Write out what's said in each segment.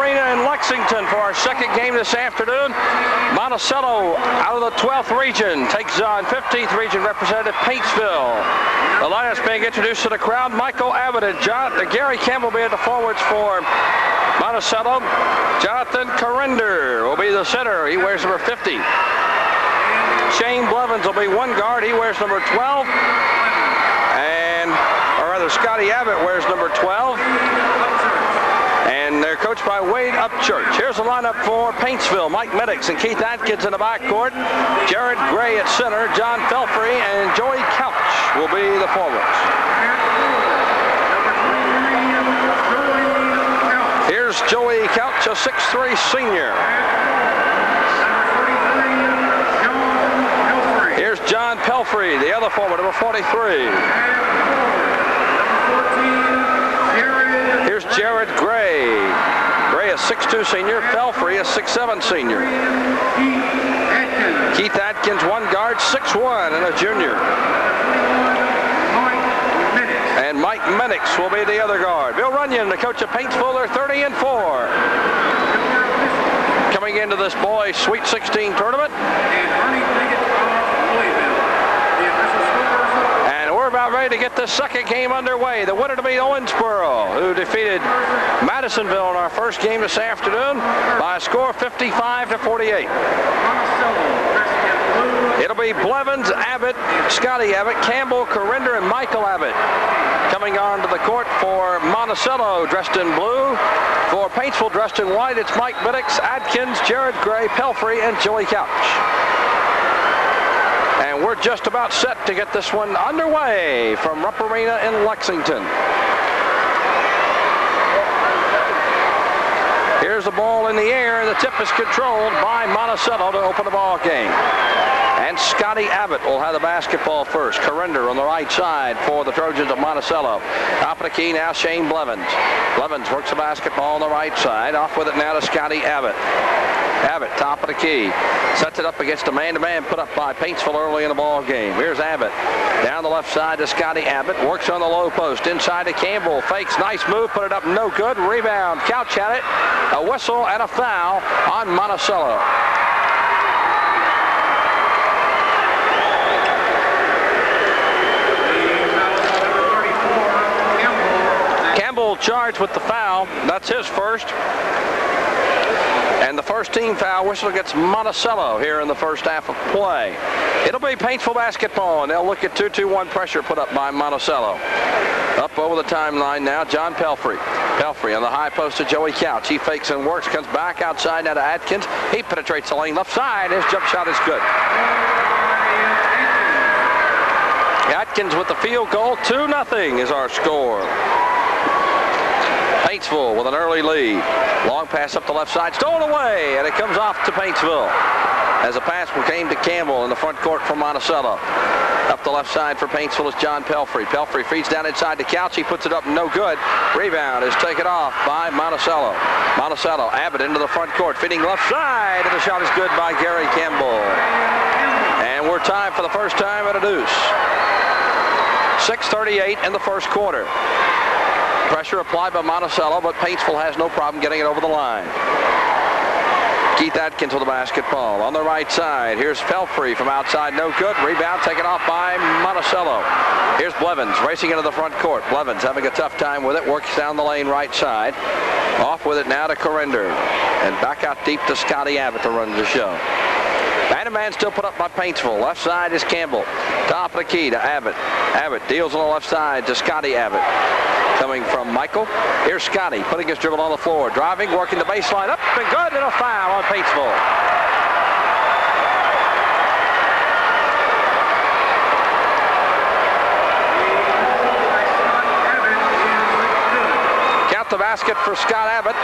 Arena in Lexington for our second game this afternoon. Monticello out of the 12th region takes on 15th region representative Paintsville. The lineup's being introduced to the crowd. Michael Abbott and Gary Campbell will be at the forwards for Monticello. Jonathan Corrender will be the center. He wears number 50. Shane Blevins will be one guard. He wears number 12. Scotty Abbott wears number 12. And they're coached by Wade Upchurch. Here's the lineup for Paintsville. Mike Meddix and Keith Atkins in the backcourt. Jared Gray at center. John Pelfrey and Joey Couch will be the forwards. Here's Joey Couch, a 6'3" senior. Here's John Pelfrey, the other forward, number 43. Here's Jared Gray. Gray, a 6'2" senior. Pelfrey, a 6'7" senior. Keith Atkins, one guard, 6'1", and a junior. And Mike Meddix will be the other guard. Bill Runyon, the coach of Paintsville, they're 30-4. Coming into this boys' Sweet 16 tournament. About ready to get this second game underway. The winner to be Owensboro, who defeated Madisonville in our first game this afternoon by a score of 55-48. It'll be Blevins, Abbott, Scotty Abbott, Campbell, Corrender, and Michael Abbott coming onto the court for Monticello, dressed in blue. For Paintsville, dressed in white, it's Mike Meddix, Adkins, Jared Gray, Pelfrey, and Joey Couch. And we're just about set to get this one underway from Rupp Arena in Lexington. Here's the ball in the air, and the tip is controlled by Monticello to open the ball game. And Scotty Abbott will have the basketball first. Corrender on the right side for the Trojans of Monticello. Top of the key now, Shane Blevins. Blevins works the basketball on the right side. Off with it now to Scotty Abbott. Abbott, top of the key, sets it up against a man-to-man put up by Paintsville early in the ball game. Here's Abbott down the left side to Scotty Abbott, works on the low post inside to Campbell, fakes, nice move, put it up, no good. Rebound, Couch had it, a whistle and a foul on Monticello. Campbell charged with the foul. That's his first. And the first team foul whistle gets Monticello here in the first half of play. It'll be Paintsville basketball, and they'll look at 2-2-1 pressure put up by Monticello. Up over the timeline now, John Pelfrey. Pelfrey on the high post to Joey Couch. He fakes and works, comes back outside now to Atkins. He penetrates the lane left side. His jump shot is good. Atkins with the field goal. 2-0 is our score. Paintsville with an early lead. Long pass up the left side, stolen away, and it comes off to Paintsville. As a pass came to Campbell in the front court for Monticello. Up the left side for Paintsville is John Pelfrey. Pelfrey feeds down inside to Couch. He puts it up, no good. Rebound is taken off by Monticello. Monticello, Abbott into the front court, feeding left side, and the shot is good by Gary Campbell. And we're tied for the first time at a deuce. 6:38 in the first quarter. Pressure applied by Monticello, but Paintsville has no problem getting it over the line. Keith Atkins with the basketball on the right side. Here's Pelfrey from outside, no good. Rebound taken off by Monticello. Here's Blevins racing into the front court. Blevins having a tough time with it, works down the lane right side. Off with it now to Corrender. And back out deep to Scotty Abbott to run the show. Man-to-man still put up by Paintsville. Left side is Campbell. Top of the key to Abbott. Abbott deals on the left side to Scotty Abbott. Coming from Michael. Here's Scotty putting his dribble on the floor. Driving, working the baseline up and good, and a foul on Paintsville. Count the basket for Scott Abbott.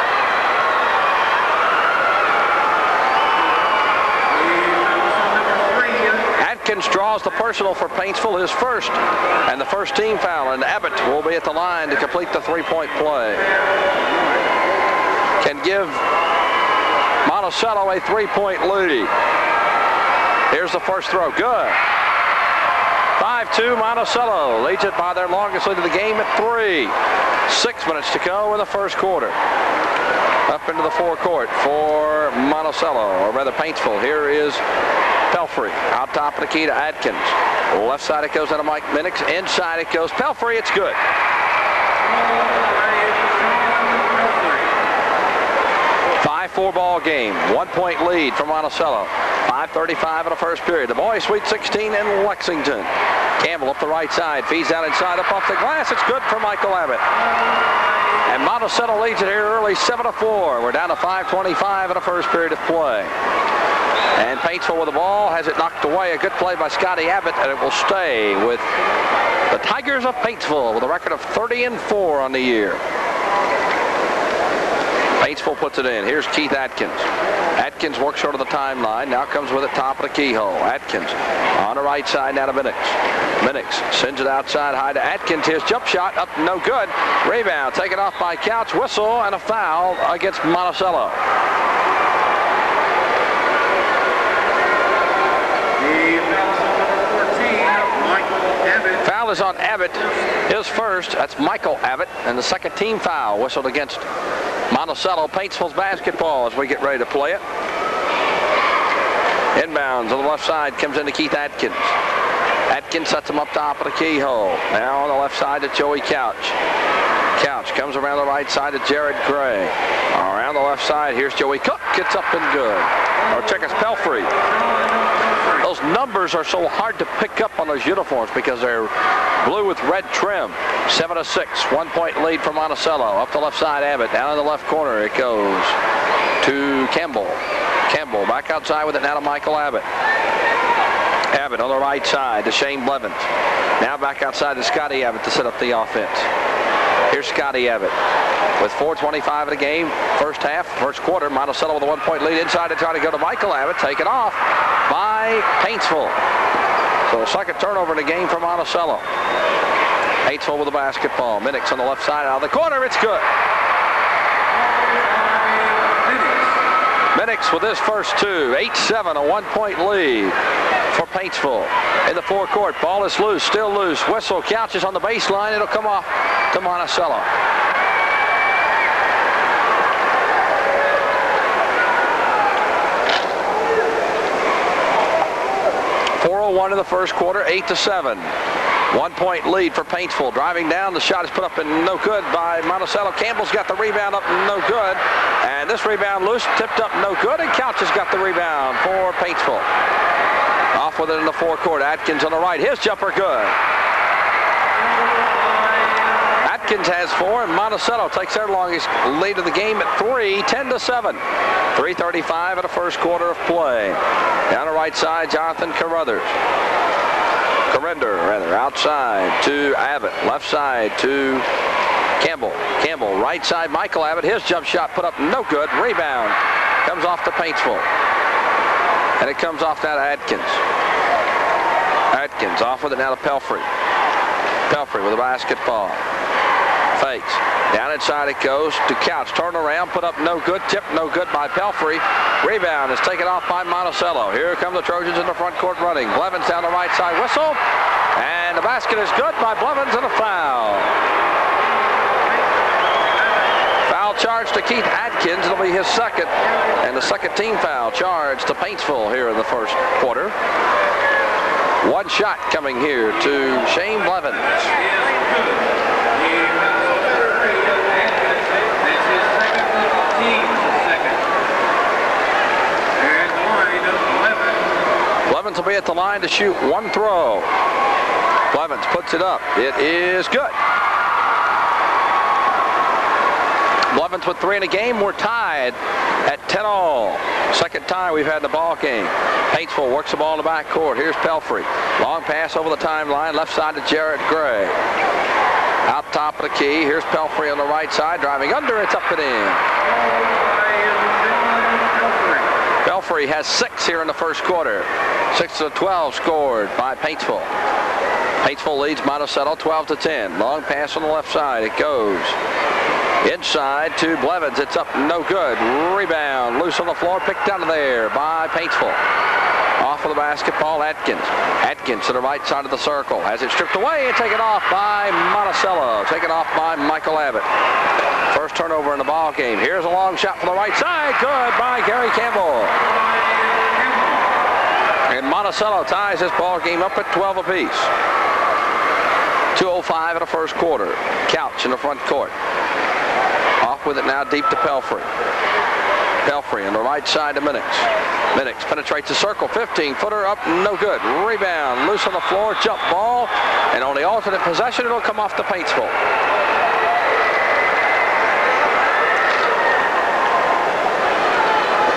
Atkins draws the personal for Paintsville, his first, and the first team foul, and Abbott will be at the line to complete the three-point play. Can give Monticello a three-point lead. Here's the first throw, good. 5-2 Monticello leads it by their longest lead of the game at 3. 6 minutes to go in the first quarter. Up into the forecourt for Monticello, or rather Paintsville. Here is Pelfrey. Out top of the key to Atkins. Left side it goes out of Mike Minix. Inside it goes Pelfrey. It's good. 5-4 ball game. 1-point lead for Monticello. 5:35 in the first period. The boys Sweet 16 in Lexington. Campbell up the right side. Feeds out inside up off the glass. It's good for Michael Abbott. And Monticello leads it here early 7-4. We're down to 5:25 in the first period of play. And Paintsville with the ball has it knocked away. A good play by Scotty Abbott, and it will stay with the Tigers of Paintsville with a record of 30-4 on the year. Paintsville puts it in. Here's Keith Atkins. Atkins works short of the timeline. Now comes with it top of the keyhole. Atkins on the right side now to Minix. Minix sends it outside high to Atkins. His jump shot up, no good. Rebound taken off by Couch. Whistle and a foul against Monticello. Foul is on Abbott. His first. That's Michael Abbott. And the second team foul whistled against Monticello. Paintsville's basketball as we get ready to play it. Inbounds on the left side comes into Keith Atkins. Atkins sets him up top of the keyhole. Now on the left side to Joey Couch. Couch comes around the right side to Jared Gray. Around the left side, here's Joey Cook. Gets up and good. Or check us Pelfrey. Those numbers are so hard to pick up on those uniforms because they're blue with red trim. 7-6, 1-point lead for Monticello. Up the left side, Abbott. Down in the left corner, it goes to Campbell. Campbell back outside with it now to Michael Abbott. Abbott on the right side to Shane Blevins. Now back outside to Scotty Abbott to set up the offense. Here's Scotty Abbott with 4:25 of the game. First half, first quarter. Monticello with a 1-point lead inside to try to go to Michael Abbott. Taken off by Paintsville. So the second turnover in the game for Monticello. Paintsville with the basketball. Minix on the left side out of the corner. It's good. Minix with his first two. 8-7, a 1-point lead for Paintsville. In the forecourt, ball is loose, still loose. Whistle, Couch is on the baseline. It'll come off to Monticello. .401 in the first quarter, 8-7. 1-point lead for Paintsville. Driving down, the shot is put up and no good by Monticello. Campbell's got the rebound up and no good. And this rebound loose, tipped up no good. And Couch has got the rebound for Paintsville. Off with it in the forecourt. Atkins on the right. His jumper good. Atkins has 4, and Monticello takes their longest lead of the game at 3, 10-7. 3:35 in the first quarter of play. Down the right side, Jonathan Carruthers. Carrender, outside to Abbott. Left side to Campbell. Campbell, right side, Michael Abbott. His jump shot put up no good. Rebound comes off to Paintsville. And it comes off now to Atkins. Atkins off with it now to Pelfrey. Pelfrey with the basketball. Fakes. Down inside it goes to Couch. Turn around, put up no good. Tip no good by Pelfrey. Rebound is taken off by Monticello. Here come the Trojans in the front court running. Blevins down the right side. Whistle. And the basket is good by Blevins and a foul. Foul charge to Keith Atkins. It'll be his second. And the second team foul charge to Paintsville here in the first quarter. One shot coming here to Shane Blevins. Blevins will be at the line to shoot one throw. Blevins puts it up. It is good. Blevins with 3 in a game. We're tied at 10-all. Second time we've had the ball game. Paintsville works the ball in the backcourt. Here's Pelfrey. Long pass over the timeline. Left side to Jared Gray. Out top of the key. Here's Pelfrey on the right side. Driving under. It's up and in. Pelfrey has 6 here in the first quarter. 6 of 12 scored by Paintsville. Paintsville leads Monticello 12-10. Long pass on the left side. It goes inside to Blevins. It's up, no good. Rebound, loose on the floor, picked out of there by Paintsville. Off of the basketball, Atkins. Atkins to the right side of the circle. Has it stripped away and taken off by Monticello. Taken off by Michael Abbott. First turnover in the ball game. Here's a long shot from the right side. Good by Gary Campbell. And Monticello ties this ball game up at 12 apiece. 2:05 in the first quarter. Couch in the front court. Off with it now deep to Pelfrey. Pelfrey on the right side to Minix. Minix penetrates the circle. 15-footer up, no good. Rebound, loose on the floor, jump ball. And on the alternate possession, it'll come off to Paintsville.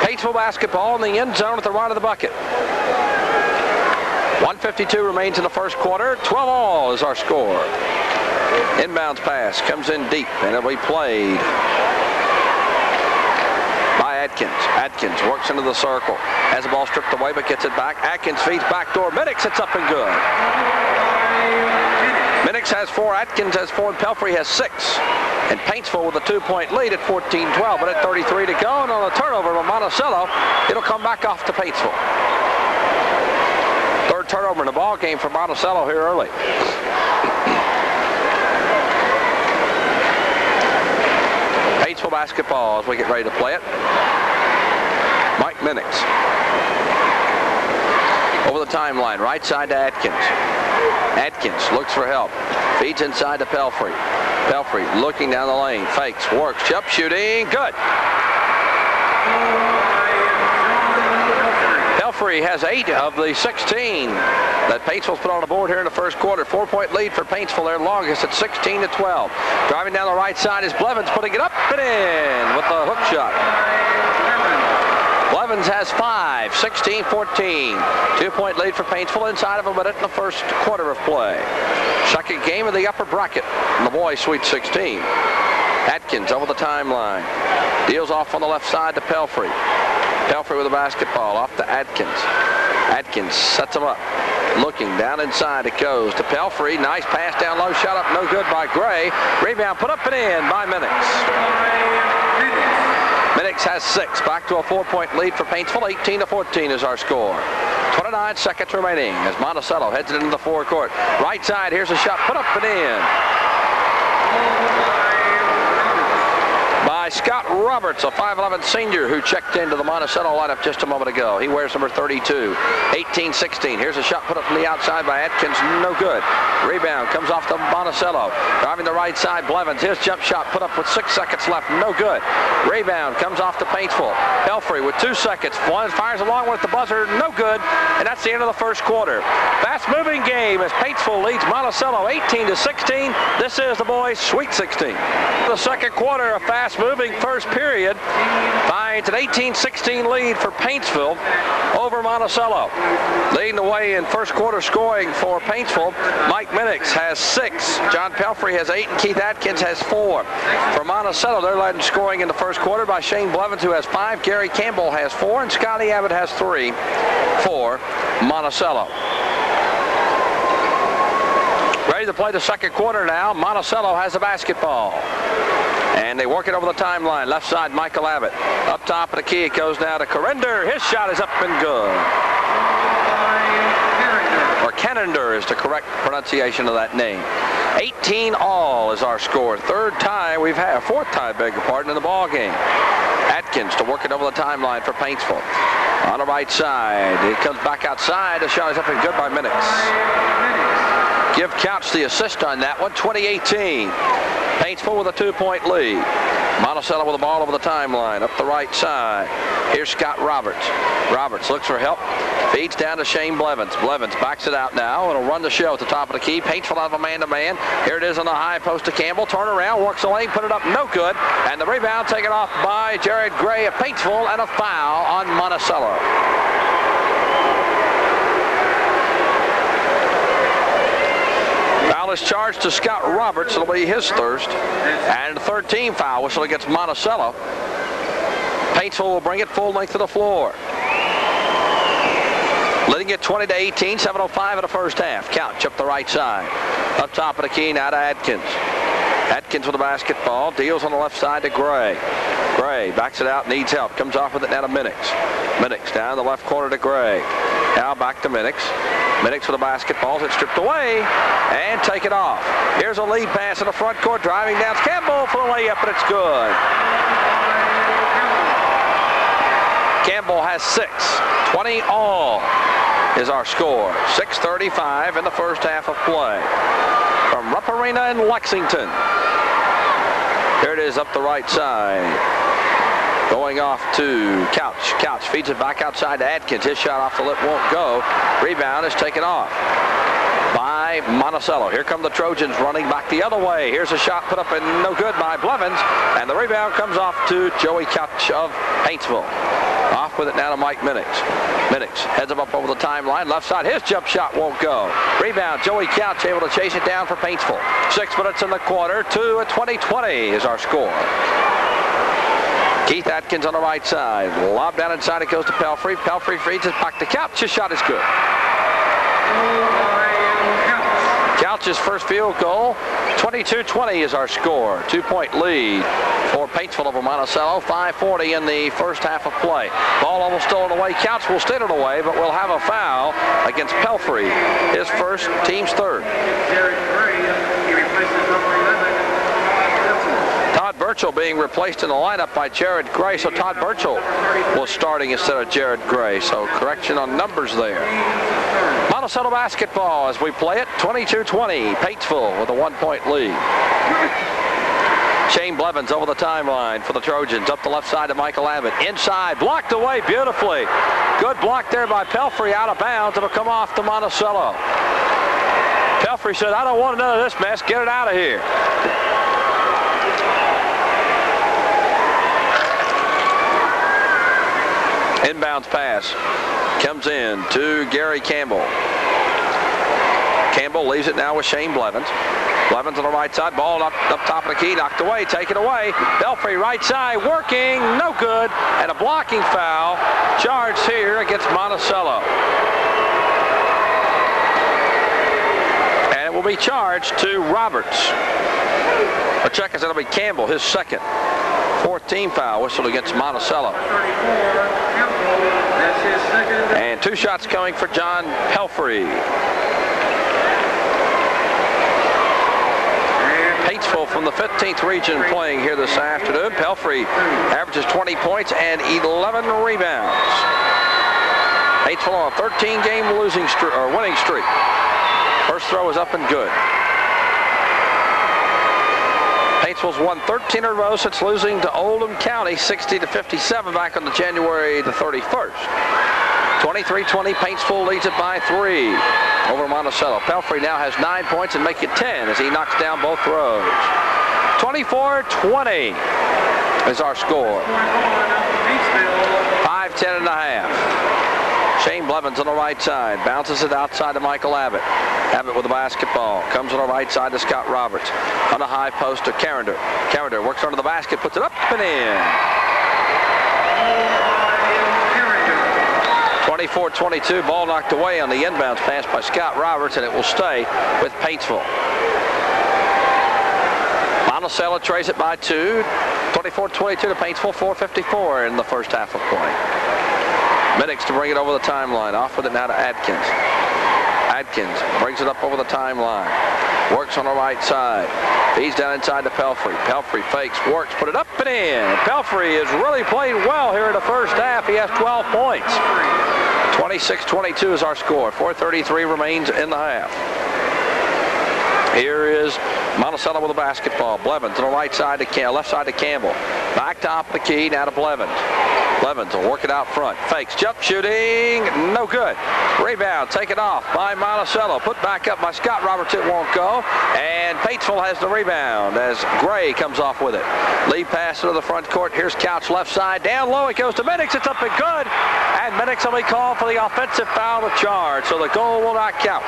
Paintsville basketball in the end zone at the right of the bucket. 1:52 remains in the first quarter. 12-all is our score. Inbounds pass comes in deep, and it'll be played by Atkins. Atkins works into the circle. Has the ball stripped away, but gets it back. Atkins feeds backdoor. Minix hits up and good. Minix has 4. Atkins has 4. And Pelfrey has 6. And Paintsville with a 2-point lead at 14-12. But at 33 to go, and on a turnover from Monticello, it'll come back off to Paintsville. Third turnover in the ball game for Monticello here early. Paintsville basketball as we get ready to play it. Mike Minix. Over the timeline, right side to Atkins. Atkins looks for help. Feeds inside to Pelfrey. Pelfrey looking down the lane. Fakes, works, jump shooting, good. Pelfrey has 8 of the 16 that Paintsville's put on the board here in the first quarter. 4-point lead for Paintsville, their longest at 16-12. Driving down the right side is Blevins, putting it up and in with the hook shot. Blevins has 5, 16-14. 2-point lead for Paintsville inside of a minute in the first quarter of play. Second game of the upper bracket in the boys' Sweet 16. Atkins over the timeline. Deals off on the left side to Pelfrey. Pelfrey with the basketball off to Atkins. Atkins sets him up. Looking down inside, it goes to Pelfrey. Nice pass down low, shot up, no good by Gray. Rebound put up and in by Minix. Minix has 6. Back to a 4-point lead for Paintsville. 18-14 is our score. 29 seconds remaining as Monticello heads it into the forecourt. Right side, here's a shot put up and in by Scott Roberts, a 5'11 senior who checked into the Monticello lineup just a moment ago. He wears number 32. 18-16. Here's a shot put up from the outside by Atkins. No good. Rebound comes off to Monticello. Driving the right side, Blevins. His jump shot put up with 6 seconds left. No good. Rebound comes off to Paintsville. Pelfrey with 2 seconds. One fires along with the buzzer. No good. And that's the end of the first quarter. Fast-moving game as Paintsville leads Monticello 18-16. This is the boys' Sweet 16. The second quarter, a fast-moving first period finds an 18-16 lead for Paintsville over Monticello. Leading the way in first quarter scoring for Paintsville, Mike Minix has 6. John Pelfrey has 8, and Keith Atkins has 4. For Monticello, they're led in scoring in the first quarter by Shane Blevins, who has 5. Gary Campbell has 4, and Scotty Abbott has 3 for Monticello. Ready to play the second quarter now. Monticello has the basketball. And they work it over the timeline. Left side, Michael Abbott. Up top of the key, it goes now to Corinder. His shot is up and good. Or Canender is the correct pronunciation of that name. 18-all is our score. Third tie we've had, 4th tie, beg your pardon, in the ball game. Atkins to work it over the timeline for Paintsville. On the right side, it comes back outside. The shot is up and good by Minix. Give Couch the assist on that one. 20-18. Paintsville with a 2-point lead. Monticello with the ball over the timeline. Up the right side. Here's Scott Roberts. Roberts looks for help. Feeds down to Shane Blevins. Blevins backs it out now. It'll run the show at the top of the key. Paintsville out of a man-to-man. Here it is on the high post to Campbell. Turn around, works the lane, put it up, no good. And the rebound taken off by Jared Gray of Paintsville, and a foul on Monticello. Foul is charged to Scott Roberts. It'll be his thirst. And the 13 foul whistle against Monticello. Paintsville will bring it full length to the floor. Leading it 20-18, 7:05 in the first half. Couch up the right side. Up top of the key now to Atkins. Atkins with the basketball. Deals on the left side to Gray. Gray backs it out, needs help. Comes off with it now to Minix. Minix down the left corner to Gray. Now back to Minix. Minix with the basketball. It's stripped away and taken off. Here's a lead pass in the front court. Driving down Campbell for the layup, but it's good. Campbell has 6. 20 all is our score. 6:35 in the first half of play. From Rupp Arena in Lexington. Here it is up the right side. Going off to Couch. Couch feeds it back outside to Atkins. His shot off the lip won't go. Rebound is taken off by Monticello. Here come the Trojans running back the other way. Here's a shot put up and no good by Blevins. And the rebound comes off to Joey Couch of Paintsville. Off with it now to Mike Minix. Minix heads him up over the timeline. Left side, his jump shot won't go. Rebound, Joey Couch able to chase it down for Paintsville. 6 minutes in the quarter. 2:20 is our score. Keith Atkins on the right side. Lob down inside, it goes to Pelfrey. Pelfrey feeds it back to Couch. His shot is good. Couch's first field goal. 22-20 is our score. 2-point lead for Paintsville over Monticello. 5:40 in the first half of play. Ball almost stolen away. Couch will steal it away, but will have a foul against Pelfrey. His first, team's third. Todd Burchell being replaced in the lineup by Jared Gray. So Todd Burchell was starting instead of Jared Gray. So correction on numbers there. Monticello basketball as we play it. 22-20. Paintsville with a 1-point lead. Shane Blevins over the timeline for the Trojans. Up the left side to Michael Abbott. Inside, blocked away beautifully. Good block there by Pelfrey, out of bounds. It'll come off to Monticello. Pelfrey said, I don't want none of this mess. Get it out of here. Inbounds pass comes in to Gary Campbell. Campbell leaves it now with Shane Blevins. Blevins on the right side, ball up top of the key, knocked away, taken away. Pelfrey right side, working, no good, and a blocking foul charged here against Monticello. And it will be charged to Roberts. Or check us, it'll be Campbell, his second. 4th team foul whistled against Monticello. And 2 shots coming for John Pelfrey. Paintsville from the 15th region playing here this afternoon. Pelfrey averages 20 points and 11 rebounds. Paintsville on a 13-game winning streak. First throw is up and good. Paintsville's won 13 in a row since losing to Oldham County 60-57 back on the January the 31st. 23-20, Paintsville leads it by 3 over Monticello. Pelfrey now has 9 points and make it 10 as he knocks down both throws. 24-20 is our score. 5:10 and a half. Shane Blevins on the right side, bounces it outside to Michael Abbott. Abbott with the basketball, comes on the right side to Scott Roberts. On the high post to Carrender. Carrender works under the basket, puts it up and in. 24-22, ball knocked away on the inbounds pass by Scott Roberts, and it will stay with Paintsville. Monticello trace it by 2. 24-22 to Paintsville, 4:54 in the first half of play. Minix to bring it over the timeline. Off with it now to Atkins. Atkins brings it up over the timeline. Works on the right side. He's down inside to Pelfrey. Pelfrey fakes, works, put it up and in. Pelfrey has really played well here in the first half. He has 12 points. 26-22 is our score. 4:33 remains in the half. Here is Monticello with the basketball. Blevins on the right side to left side to Campbell. Back top of the key, now to Blevins. Blevins will work it out front. Fakes, jump shooting, no good. Rebound taken off by Monticello. Put back up by Scott Roberts, it won't go. And Paintsville has the rebound as Gray comes off with it. Lead pass into the front court. Here's Couch left side. Down low, it goes to Minix. It's up and good. And Minix will be called for the offensive foul to charge. So the goal will not count.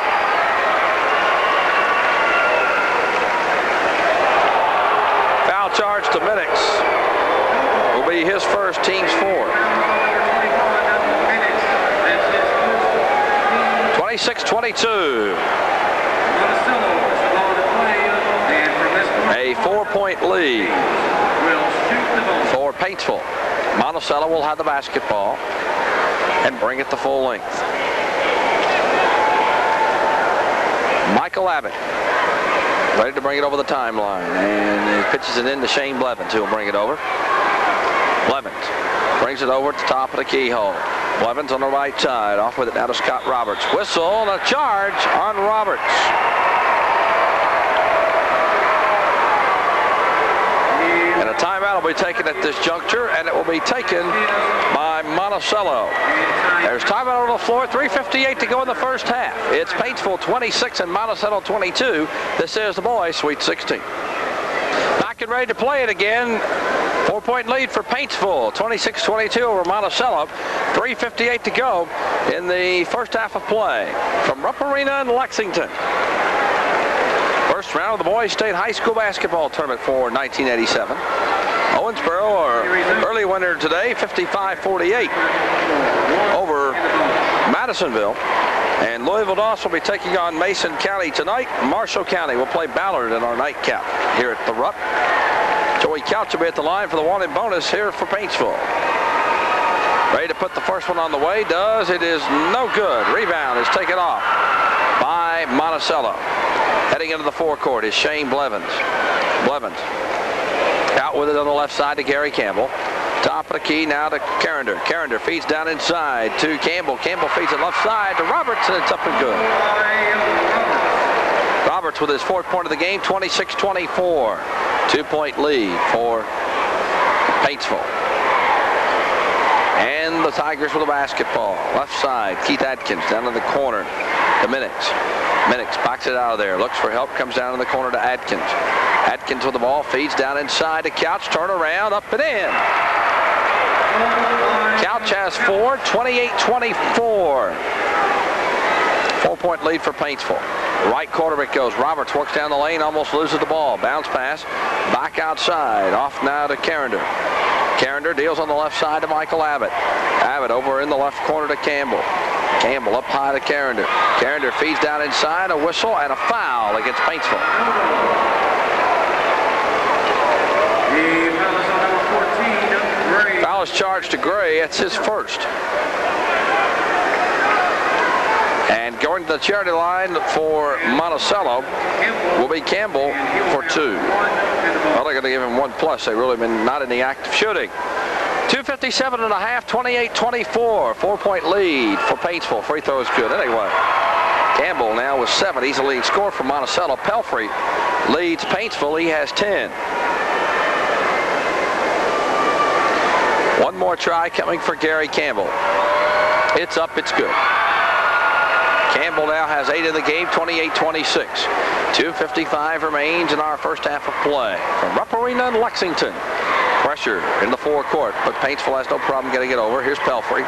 Foul charge to Minix. Will be his first, team's 4. 26-22. A 4-point lead for Paintsville. Monticello will have the basketball and bring it the full length. Michael Abbott ready to bring it over the timeline, and he pitches it in to Shane Blevins, who will bring it over. Blevins brings it over at the top of the keyhole. Blevins on the right side, off with it now to Scott Roberts. Whistle and a charge on Roberts. And a timeout will be taken at this juncture, and it will be taken by Monticello. There's timeout on the floor, 3:58 to go in the first half. It's Paintsville 26 and Monticello 22. This is the boys' Sweet 16. Back and ready to play it again. 4-point lead for Paintsville, 26-22 over Monticello. 3:58 to go in the first half of play from Rupp Arena in Lexington. First round of the Boys State High School Basketball Tournament for 1987. Owensboro, our early winner today, 55-48 over Madisonville. And Louisville Doss will be taking on Mason County tonight. Marshall County will play Ballard in our nightcap here at the Rupp. Joey Couch will be at the line for the wanted bonus here for Paintsville. Ready to put the first one on the way. Does. It is no good. Rebound is taken off by Monticello. Heading into the forecourt is Shane Blevins. Blevins out with it on the left side to Gary Campbell. Top of the key now to Carrender. Carrender feeds down inside to Campbell. Campbell feeds it left side to Roberts, and it's up and good. Roberts with his fourth point of the game, 26-24. 2-point lead for Paintsville. And the Tigers with the basketball. Left side, Keith Atkins down in the corner to Minix. Minix backs it out of there. Looks for help, comes down in the corner to Atkins. Atkins with the ball, feeds down inside to Couch. Turn around, up and in. Couch has 4, 28-24. 4-point lead for Paintsville. Right quarter it goes. Roberts works down the lane, almost loses the ball. Bounce pass, back outside. Off now to Carrender. Carrender deals on the left side to Michael Abbott. Abbott over in the left corner to Campbell. Campbell up high to Carrender. Carrender feeds down inside, a whistle and a foul against Paintsville. Foul is charged to Gray. It's his first. And going to the charity line for Monticello will be Campbell for 2. Well, they're going to give him 1+. They've really been not in the act of shooting. 2:57 and a half, 28-24. 4-point lead for Paintsville. Free throw is good anyway. Campbell now with 7. He's the leading scorer for Monticello. Pelfrey leads Paintsville. He has 10. One more try coming for Gary Campbell. It's up, it's good. Campbell now has 8 in the game, 28-26. 2:55 remains in our first half of play. From Rupp Arena in Lexington. Pressure in the forecourt, but Paintsville has no problem getting it over. Here's Pelfrey.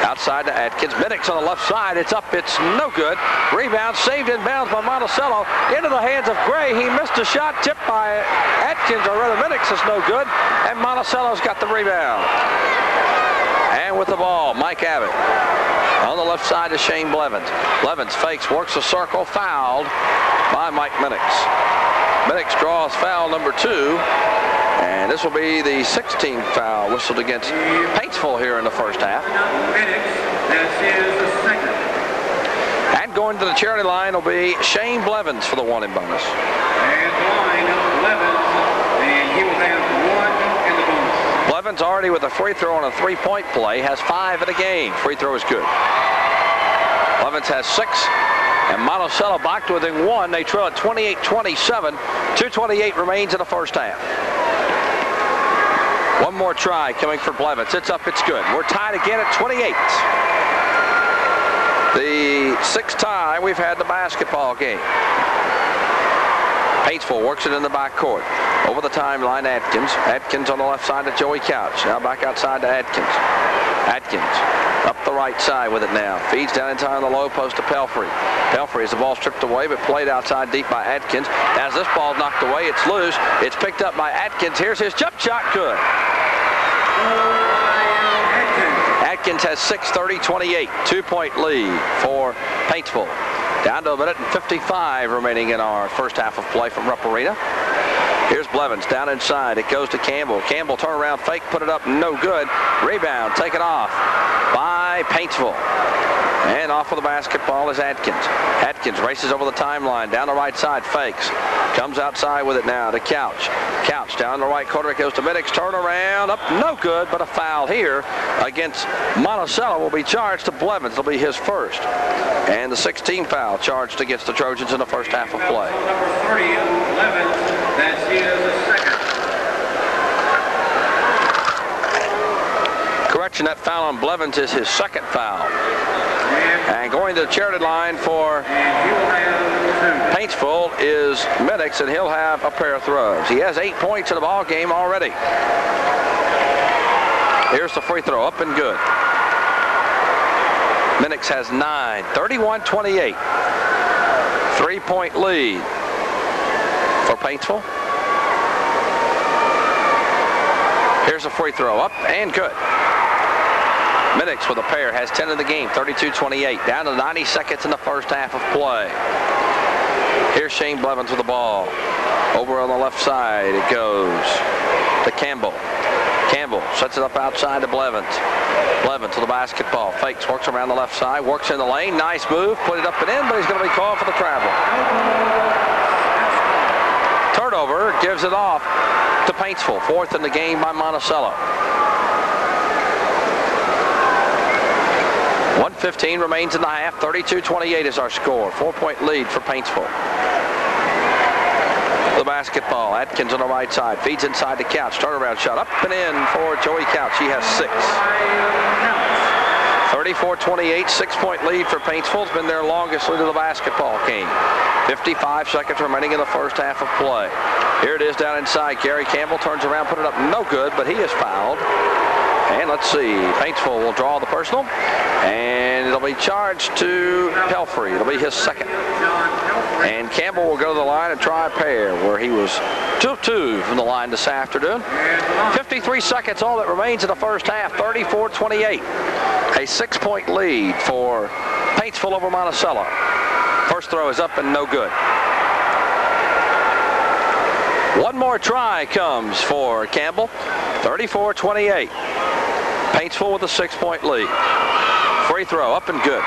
Outside to Atkins. Minix on the left side. It's up. It's no good. Rebound saved in bounds by Monticello. Into the hands of Gray. He missed a shot. Tipped by Atkins, or rather Minix is no good. And Monticello's got the rebound. And with the ball, Mike Abbott. On the left side to Shane Blevins. Blevins fakes, works a circle, fouled by Mike Minix. Minix draws foul number 2. And this will be the 16th foul whistled against Paintsville here in the first half. And going to the charity line will be Shane Blevins for the wanted bonus. And line Blevins, and he will have 1 in the bonus. Blevins already with a free throw on a 3-point play, has 5 in the game. Free throw is good. Blevins has 6. And Monticello back to within 1. They trail at 28-27. 2:28 remains in the first half. One more try coming for Blevins. It's up, it's good. We're tied again at 28. The 6th time we've had the basketball game. Paintsville works it in the backcourt. Over the timeline, Atkins. Atkins on the left side to Joey Couch. Now back outside to Atkins. Atkins up the right side with it now. Feeds down inside on the low post to Pelfrey. Pelfrey has the ball stripped away, but played outside deep by Atkins. As this ball knocked away, it's loose. It's picked up by Atkins. Here's his jump shot. Good. Atkins has 6, 30-28. 2-point lead for Paintsville. Down to 1:55 remaining in our first half of play from Rupp Arena. Here's Blevins down inside. It goes to Campbell. Campbell turn around fake, put it up, no good. Rebound taken off by by Paintsville. And off with the basketball is Atkins. Atkins races over the timeline, down the right side, fakes. Comes outside with it now to Couch. Couch down the right corner, it goes to Minix, turn around, up, no good, but a foul here against Monticello will be charged to Blevins. It'll be his first. And the 16th foul charged against the Trojans in the first half of play. Number 30, Blevins, that's his second. Correction, that foul on Blevins is his second foul. And going to the charity line for Paintsville is Minix, and he'll have a pair of throws. He has 8 points in the ball game already. Here's the free throw, up and good. Minix has 9, 31-28. 3-point lead for Paintsville. Here's a free throw, up and good. Minix with a pair, has 10 in the game, 32-28. Down to 90 seconds in the first half of play. Here's Shane Blevins with the ball. Over on the left side it goes to Campbell. Campbell sets it up outside to Blevins. Blevins with the basketball. Fakes, works around the left side, works in the lane. Nice move, put it up and in, but he's going to be called for the travel. Turnover, gives it off to Paintsville. Fourth in the game by Monticello. 1:15 remains in the half. 32-28 is our score. 4-point lead for Paintsville. The basketball. Atkins on the right side. Feeds inside the Couch. Turnaround shot up and in for Joey Couch. He has 6. 34-28. 6-point lead for Paintsville. It's been their longest lead of the basketball game. 55 seconds remaining in the first half of play. Here it is down inside. Gary Campbell turns around, put it up. No good, but he is fouled. And let's see, Paintsville will draw the personal, and it'll be charged to Pelfrey. It'll be his second. And Campbell will go to the line and try a pair, where he was 2 of 2 from the line this afternoon. 53 seconds, all that remains in the first half, 34-28. A 6-point lead for Paintsville over Monticello. First throw is up and no good. One more try comes for Campbell, 34-28. Paintsville with a 6-point lead. Free throw, up and good.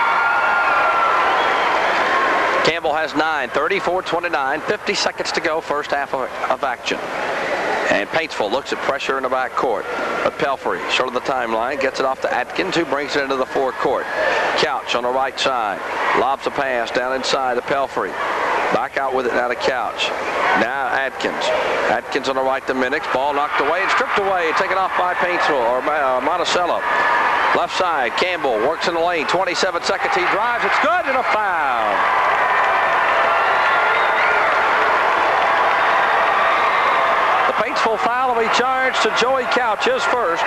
Campbell has 9, 34-29, 50 seconds to go, first half of action. And Paintsville looks at pressure in the backcourt. But Pelfrey, short of the timeline, gets it off to Atkins, who brings it into the forecourt. Couch on the right side, lobs a pass down inside to Pelfrey. Back out with it now to Couch. Now Atkins. Atkins on the right to Minix. Ball knocked away and stripped away. Taken off by Paintsville or Monticello. Left side, Campbell works in the lane. 27 seconds. He drives. It's good and a foul. The Paintsville foul will be charged to Joey Couch, his first.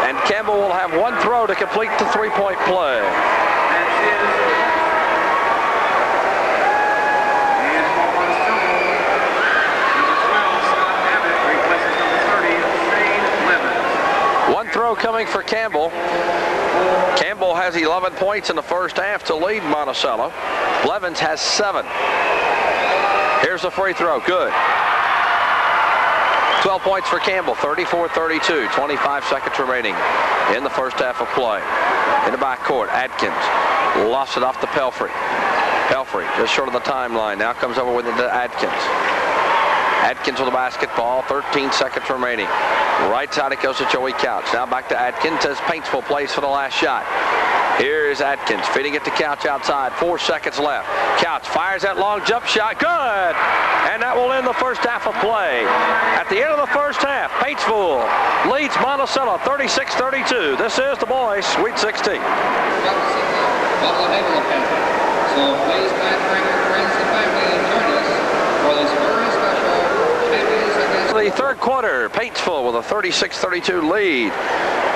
And Campbell will have one throw to complete the 3-point play. Throw coming for Campbell. Campbell has 11 points in the first half to lead Monticello. Blevins has 7. Here's a free throw, good. 12 points for Campbell, 34-32, 25 seconds remaining in the first half of play. In the backcourt, Atkins lost it off to Pelfrey. Pelfrey just short of the timeline, now comes over with it to Atkins. Atkins with the basketball, 13 seconds remaining. Right side it goes to Joey Couch. Now back to Atkins as Paintsville plays for the last shot. Here's Atkins feeding it to Couch outside. 4 seconds left. Couch fires that long jump shot. Good! And that will end the first half of play. At the end of the first half, Paintsville leads Monticello 36-32. This is the boys' Sweet 16. So please, my friends and family, join us for this very special champions against the third quarter. Paintsville with a 36-32 lead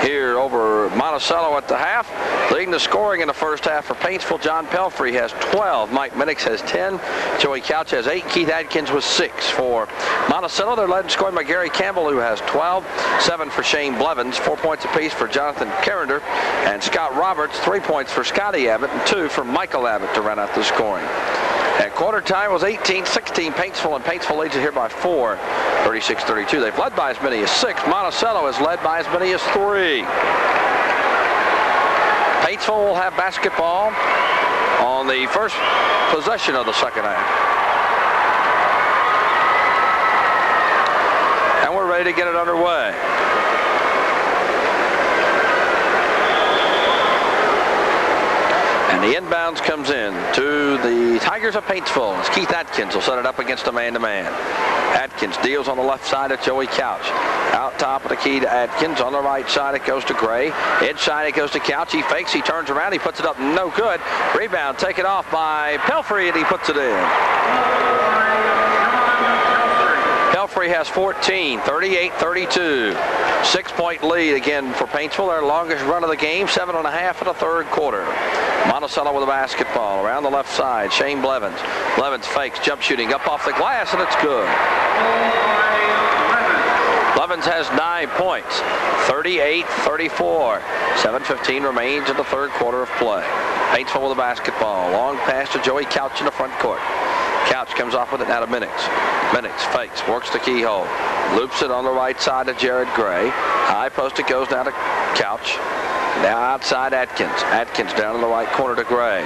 here over Monticello at the half. Leading the scoring in the first half for Paintsville, John Pelfrey has 12. Mike Minix has 10. Joey Couch has 8. Keith Adkins with 6. For Monticello, they're led in scoring by Gary Campbell, who has 12. 7 for Shane Blevins. 4 points apiece for Jonathan Carrender and Scott Roberts. 3 points for Scotty Abbott and 2 for Michael Abbott to run out the scoring. At quarter time was 18-16 Paintsville, and Paintsville leads it here by 4. 36-32. They've led by as many as 6. Monticello has led by as many as 3. Paintsville will have basketball on the first possession of the second half. And we're ready to get it underway. And the inbounds comes in to the Tigers of Paintsville as Keith Atkins will set it up against a man-to-man. Atkins deals on the left side of Joey Couch. Out top of the key to Atkins. On the right side it goes to Gray. Inside it goes to Couch. He fakes. He turns around. He puts it up. No good. Rebound taken off by Pelfrey, and he puts it in. Pelfrey has 14, 38-32. 6-point lead again for Paintsville. Their longest run of the game, 7.5 in the third quarter. Monticello with a basketball around the left side. Shane Blevins. Blevins fakes, jump shooting up off the glass, and it's good. Blevins has 9 points, 38-34. 7:15 remains in the third quarter of play. Paintsville with a basketball. Long pass to Joey Couch in the front court. Couch comes off with it now to Minix. Minix fakes, works the keyhole. Loops it on the right side to Jared Gray. High post it goes now to Couch. Now outside Atkins. Atkins down in the right corner to Gray.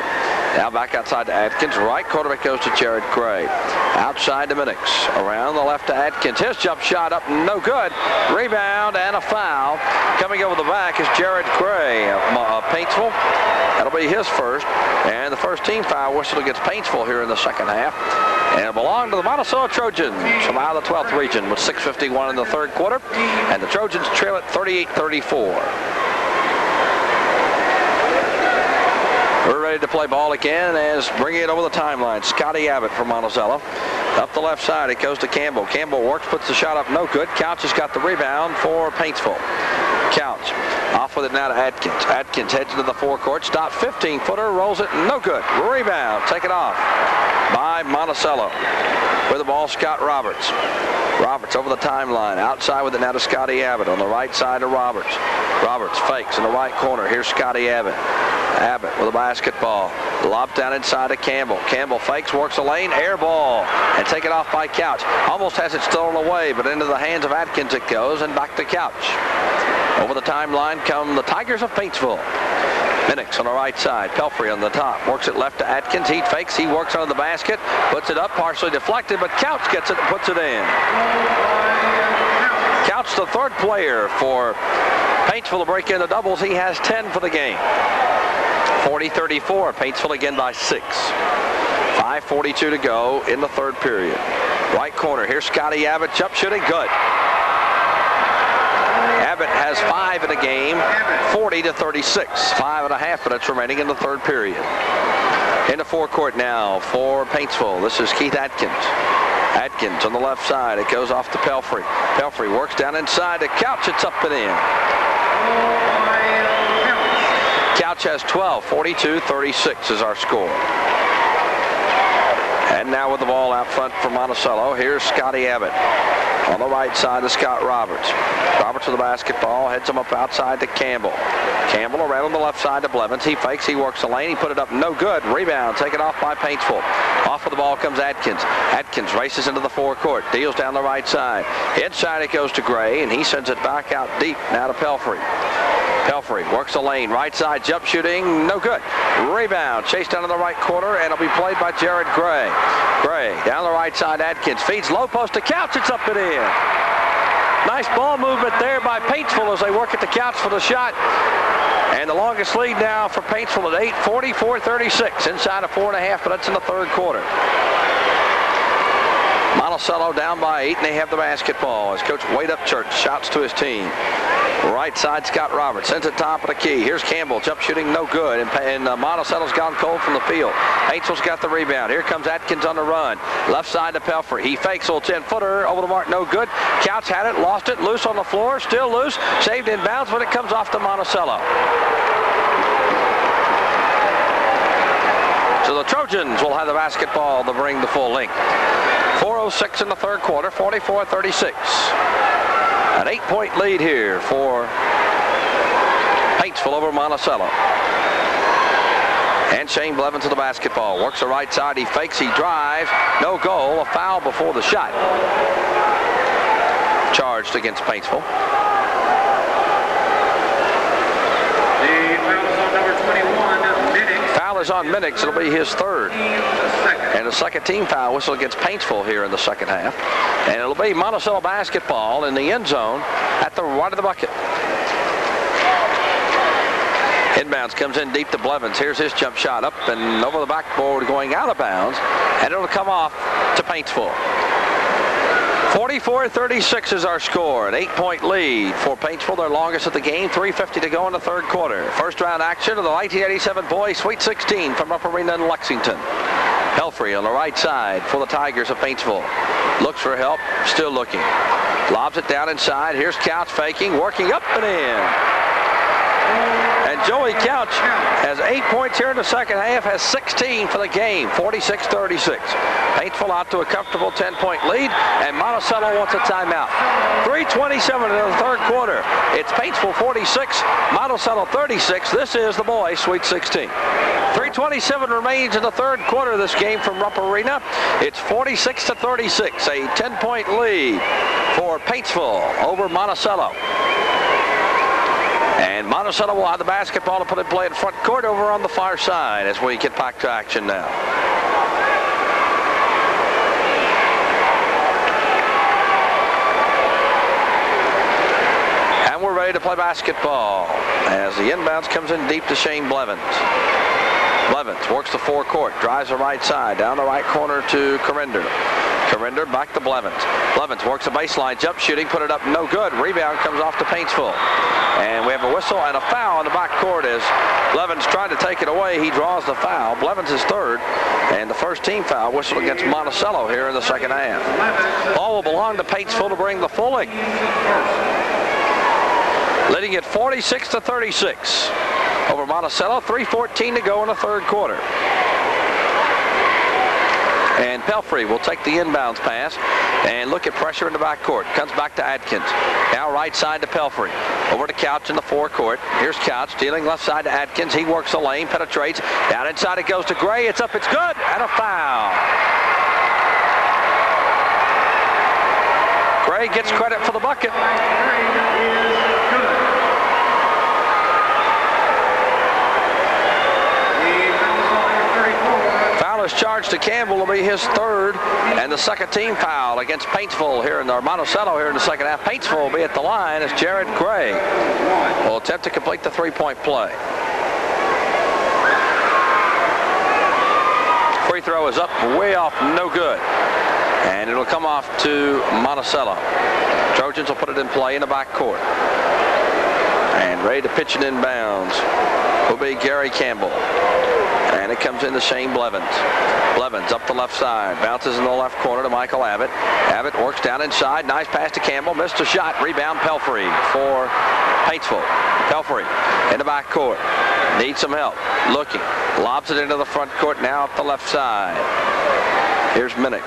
Now back outside to Atkins. Right corner it goes to Jared Gray. Outside to Minix. Around the left to Atkins. His jump shot up, no good. Rebound and a foul. Coming over the back is Jared Gray of Paintsville. That'll be his first. And the first team foul whistle against Paintsville here in the second half. And it belonged to the Monticello Trojans from out of the 12th region with 6:51 in the third quarter. And the Trojans trail it 38-34. We're ready to play ball again as bringing it over the timeline. Scotty Abbott from Monticello. Up the left side, it goes to Campbell. Campbell works, puts the shot up, no good. Couch has got the rebound for Paintsville. Couch off with it now to Atkins. Atkins heads into the forecourt, stop 15-footer, rolls it, no good. Rebound, taken off by Monticello. With the ball, Scott Roberts. Roberts over the timeline, outside with it now to Scotty Abbott. On the right side to Roberts. Roberts fakes in the right corner. Here's Scotty Abbott. Abbott with a basketball. Lob down inside to Campbell. Campbell fakes, works a lane, air ball, and taken off by Couch. Almost has it stolen away, but into the hands of Atkins it goes, and back to Couch. Over the timeline come the Tigers of Paintsville. Minix on the right side. Pelfrey on the top. Works it left to Atkins. He fakes. He works under the basket. Puts it up. Partially deflected, but Couch gets it and puts it in. Couch, the third player for Paintsville to break in the doubles. He has 10 for the game. 40-34. Paintsville again by 6. 5:42 to go in the third period. Right corner. Here's Scotty Abbott. Jump shooting. Good. Abbott has 5 in the game, 40-36. 5.5 minutes remaining in the third period. In the forecourt now for Paintsville. This is Keith Atkins. Atkins on the left side. It goes off to Pelfrey. Pelfrey works down inside to Couch. It's up and in. Couch has 12. 42-36 is our score. And now with the ball out front for Monticello, here's Scotty Abbott. On the right side is Scott Roberts. Roberts with the basketball, heads him up outside to Campbell. Campbell around on the left side to Blevins. He fakes, he works the lane, he put it up, no good. Rebound, taken off by Paintsville. Off of the ball comes Atkins. Atkins races into the forecourt, deals down the right side. Inside it goes to Gray, and he sends it back out deep now to Pelfrey. Pelfrey works the lane, right side, jump shooting, no good. Rebound, chased down in the right corner, and it'll be played by Jared Gray. Gray, down the right side, Atkins, feeds low post to Couch, it's up and in. Nice ball movement there by Paintsville as they work at the Couch for the shot. And the longest lead now for Paintsville at 8, 44-36, inside of 4.5 minutes in the third quarter. Monticello down by 8, and they have the basketball as Coach Wade Upchurch shouts to his team. Right side, Scott Roberts sends it top of the key. Here's Campbell, jump shooting, no good. And Monticello's gone cold from the field. Paintsville's got the rebound. Here comes Atkins on the run. Left side to Pelfrey. He fakes a little 10-footer over the mark, no good. Couch had it, lost it, loose on the floor, still loose. Saved in bounds, but it comes off to Monticello. So the Trojans will have the basketball to bring the full length. 4:06 in the third quarter, 44-36. An 8-point lead here for Paintsville over Monticello. And Shane Blevins to the basketball. Works the right side. He fakes. He drives. No goal. A foul before the shot. charged against Paintsville. The foul is on number 21, Minix. Foul is on Minix. It'll be his third. And the second team foul whistle against Paintsville here in the second half. And it'll be Monticello basketball in the end zone at the right of the bucket. Inbounds comes in deep to Blevins. Here's his jump shot up and over the backboard going out of bounds. And it'll come off to Paintsville. 44-36 is our score. An 8-point lead for Paintsville, their longest of the game. 3:50 to go in the third quarter. First round action of the 1987 Boys Sweet 16 from Upper Arena in Lexington. Pelfrey on the right side for the Tigers of Paintsville. Looks for help, still looking. Lobs it down inside. Here's Couch faking, working up and in. And Joey Couch has 8 points here in the second half, has 16 for the game, 46-36. Paintsville out to a comfortable 10-point lead, and Monticello wants a timeout. 3:27 in the third quarter. It's Paintsville 46, Monticello 36. This is the boys' Sweet 16. 3:27 remains in the third quarter of this game from Rupp Arena. It's 46-36, a 10-point lead for Paintsville over Monticello. And Monticello will have the basketball to put in play in front court over on the far side as we get back to action now. And we're ready to play basketball as the inbounds comes in deep to Shane Blevins. Blevins works the forecourt, drives the right side, down the right corner to Corinder. Corinder back to Blevins. Blevins works a baseline, jump shooting, put it up, no good. Rebound comes off to Paintsville. And we have a whistle and a foul in the backcourt as Blevins tried to take it away. He draws the foul. Blevins is third. And the first team foul whistle against Monticello here in the second half. Ball will belong to Paintsville to bring the full length. Leading it 46-36 over Monticello. 3:14 to go in the third quarter. And Pelfrey will take the inbounds pass and look at pressure in the backcourt. Comes back to Adkins. Now right side to Pelfrey. Over to Couch in the forecourt. Here's Couch dealing left side to Adkins. He works the lane, penetrates. Down inside it goes to Gray. It's up, it's good, and a foul. Gray gets credit for the bucket. Charged to Campbell will be his third, and the second team foul against Paintsville here in Monticello here in the second half. Paintsville will be at the line as Jared Gray will attempt to complete the three-point play. Free throw is up, way off, no good, and it'll come off to Monticello. Trojans will put it in play in the backcourt, and ready to pitch it inbounds will be Gary Campbell. And it comes into Shane Blevins. Blevins up the left side. Bounces in the left corner to Michael Abbott. Abbott works down inside. Nice pass to Campbell. Missed a shot. Rebound Pelfrey for Paintsville. Pelfrey in the back court. Needs some help. Looking. Lobs it into the front court now up the left side. Here's Minix.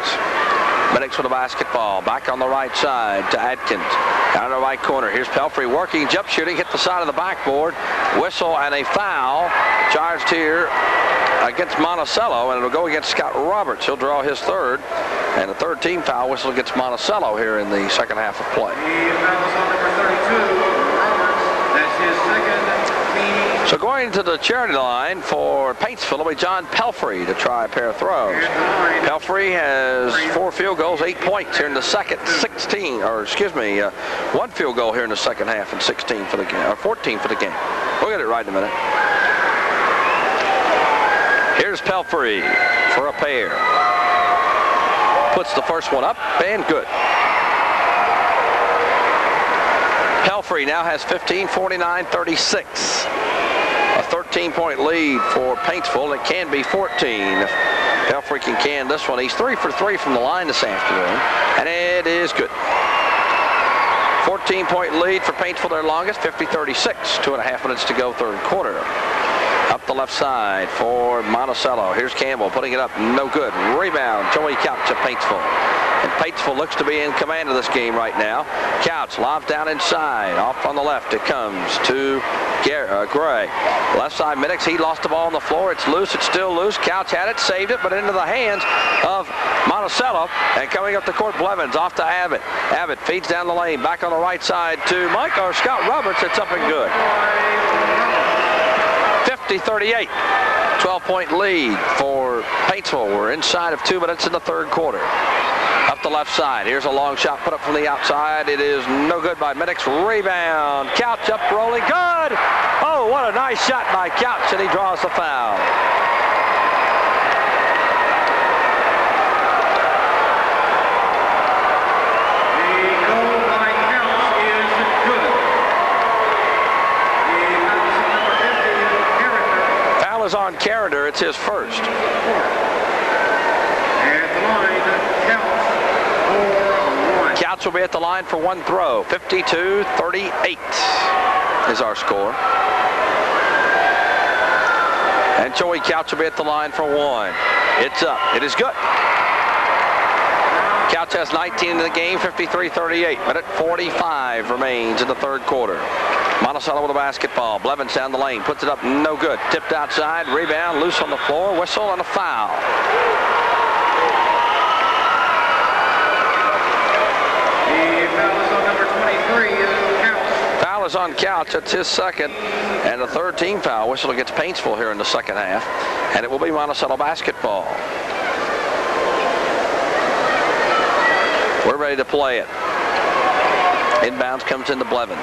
Minix with the basketball. Back on the right side to Adkins. Down in the right corner. Here's Pelfrey working. Jump shooting. Hit the side of the backboard. Whistle and a foul. Charged here against Monticello, and it'll go against Scott Roberts. He'll draw his third, and the third team foul whistle against Monticello here in the second half of play. So going to the charity line for Paintsville will be John Pelfrey to try a pair of throws. Pelfrey has 4 field goals, 8 points here in the second, 1 field goal here in the second half and 16 for the game, or 14 for the game. We'll get it right in a minute. Here's Pelfrey for a pair. Puts the first one up and good. Pelfrey now has 15, 49, 36. A 13-point lead for Paintsville. It can be 14 if Pelfrey can this one. He's 3 for 3 from the line this afternoon, and it is good. 14-point lead for Paintsville, their longest, 50-36. 2.5 minutes to go, third quarter. Up the left side for Monticello. Here's Campbell putting it up, no good. Rebound, Joey Couch of Paintsville. And Paintsville looks to be in command of this game right now. Couch lobs down inside. Off on the left it comes to Gray. Left side Minix, he lost the ball on the floor. It's loose, it's still loose. Couch had it, saved it, but into the hands of Monticello, and coming up the court, Blevins off to Abbott. Abbott feeds down the lane, back on the right side to Scott Roberts. It's up and good. 50-38. 12-point lead for Paintsville. We're inside of 2 minutes in the third quarter. Up the left side. Here's a long shot put up from the outside. It is no good by Middix. Rebound. Couch up rolling. Good. Oh, what a nice shot by Couch, and he draws the foul. On Carrinder, it's his first. Couch will be at the line for one throw. 52-38 is our score. And Joey Couch will be at the line for one. It's up. It is good. Couch has 19 in the game. 53-38. Minute 45 remains in the third quarter. Monticello with a basketball. Blevins down the lane. Puts it up. No good. Tipped outside. Rebound. Loose on the floor. Whistle and a foul. The foul is on number 23. Foul is on Couch. It's his second. And the third team foul. Whistle against Paintsville here in the second half. And it will be Monticello basketball. We're ready to play it. Inbounds comes into Blevins.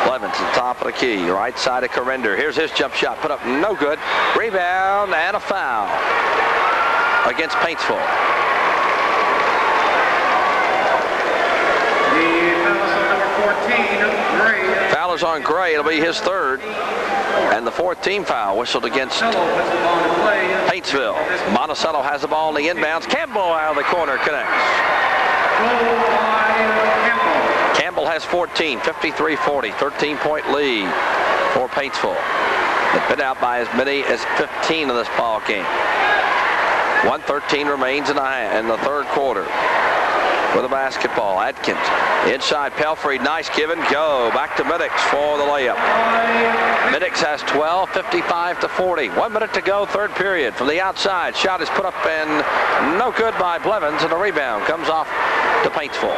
Blevins at the top of the key. Right side of Carrinder. Here's his jump shot. Put up. No good. Rebound and a foul against Paintsville. The foul is on number 14, Gray. Foul is on Gray. It'll be his third. And the fourth team foul whistled against Paintsville. Monticello has the ball in the inbounds. Campbell out of the corner connects. Campbell has 14, 53-40, 13-point lead for Paintsville. They've been out by as many as 15 in this ball game. 1:13 remains in the third quarter. With a basketball, Adkins inside Pelfrey, nice give and go. Back to Middix for the layup. Middix has 12, 55-40. 1 minute to go, third period. From the outside, shot is put up and no good by Blevins, and the rebound comes off to Paintsville.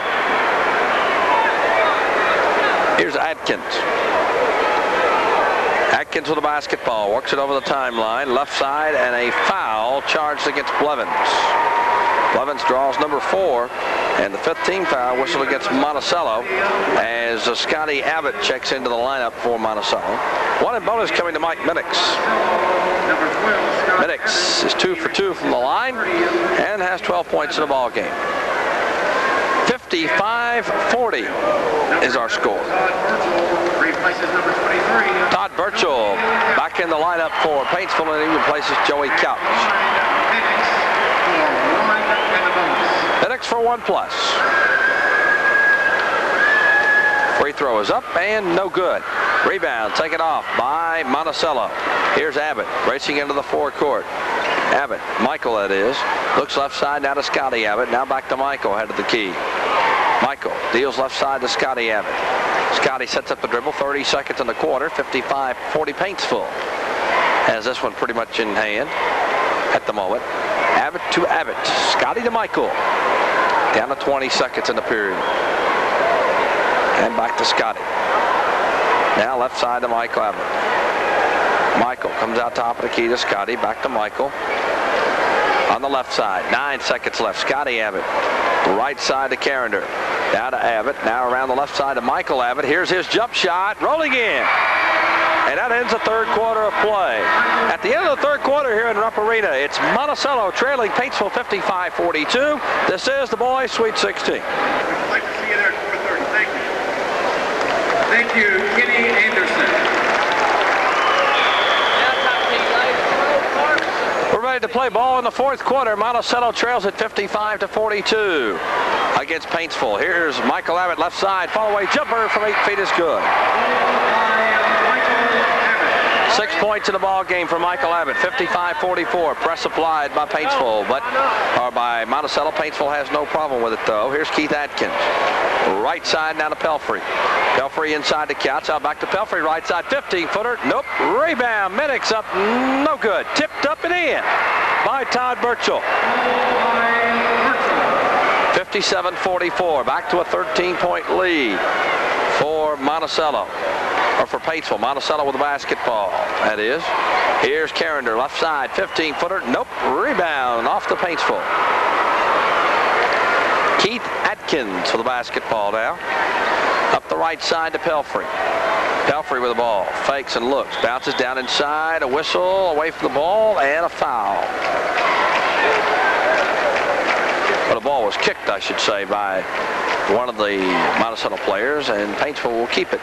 Here's Adkins. Adkins with the basketball, works it over the timeline, left side, and a foul charged against Blevins. Blevins draws number 4, and the fifth team foul whistled against Monticello as Scotty Abbott checks into the lineup for Monticello. One in bonus coming to Mike Middix. Middix is 2 for 2 from the line and has 12 points in the ball game. 55-40 is our score. Todd Birchall back in the lineup for Paintsville, and he replaces Joey Couch. Middix for 1+. Free throw is up and no good. Rebound taken off by Monticello. Here's Abbott racing into the forecourt. Abbott, Michael that is, looks left side now to Scotty Abbott. Now back to Michael, head of the key. Michael deals left side to Scotty Abbott. Scotty sets up the dribble, 30 seconds in the quarter, 55-40 Paintsville. Has this one pretty much in hand at the moment. Abbott to Abbott. Scotty to Michael. Down to 20 seconds in the period. And back to Scotty. Now left side to Michael Abbott. Michael comes out top of the key to Scotty. Back to Michael. On the left side. 9 seconds left. Scotty Abbott. Right side to Carrinder. Down to Abbott. Now around the left side to Michael Abbott. Here's his jump shot. Rolling in. And that ends the third quarter of play. At the end of the third quarter here in Rupp Arena, it's Monticello trailing Paintsville 55-42. This is the boys' Sweet 16. I'd like to see you there at 4:30. Thank you. Thank you, Kenny Anderson. We're ready to play ball in the fourth quarter. Monticello trails at 55-42 against Paintsville. Here's Michael Abbott left side. Fall away jumper from 8 feet is good. 6 points in the ball game for Michael Abbott. 55-44. Press applied by Paintsville, or by Monticello. Paintsville has no problem with it though. Here's Keith Atkins. Right side now to Pelfrey. Pelfrey inside the Couch. Out back to Pelfrey. Right side 15-footer. Nope. Rebound. Middix up. No good. Tipped up and in. by Todd Burchell. 57-44. Back to a 13-point lead for Monticello. Or for Paintsville. Monticello with the basketball. That is. Here's Carrender, left side, 15-footer. Nope. Rebound off the Paintsville. Keith Atkins for the basketball now. Up the right side to Pelfrey. Pelfrey with the ball. Fakes and looks. Bounces down inside. A whistle away from the ball and a foul. Well, the ball was kicked, I should say, by one of the Monticello players, and Paintsville will keep it.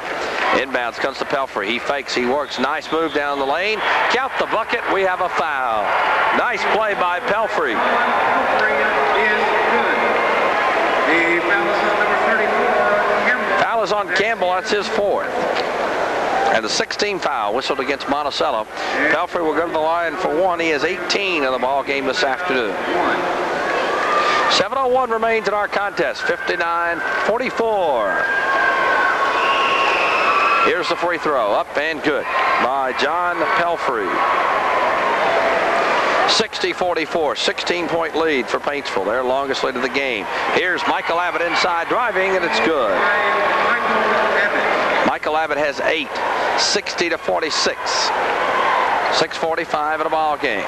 Inbounds comes to Pelfrey. He fakes, he works. Nice move down the lane. Count the bucket. We have a foul. Nice play by Pelfrey. Foul is on Campbell. That's his fourth. And the 16th foul whistled against Monticello. Pelfrey will go to the line for one. He has 18 in the ball game this afternoon. 7:01 remains in our contest. 59-44. Here's the free throw. Up and good by John Pelfrey. 60-44. 16-point lead for Paintsville. Their longest lead of the game. Here's Michael Abbott inside driving, and it's good. Michael Abbott has 8. 60-46. 6:45 in a ball game.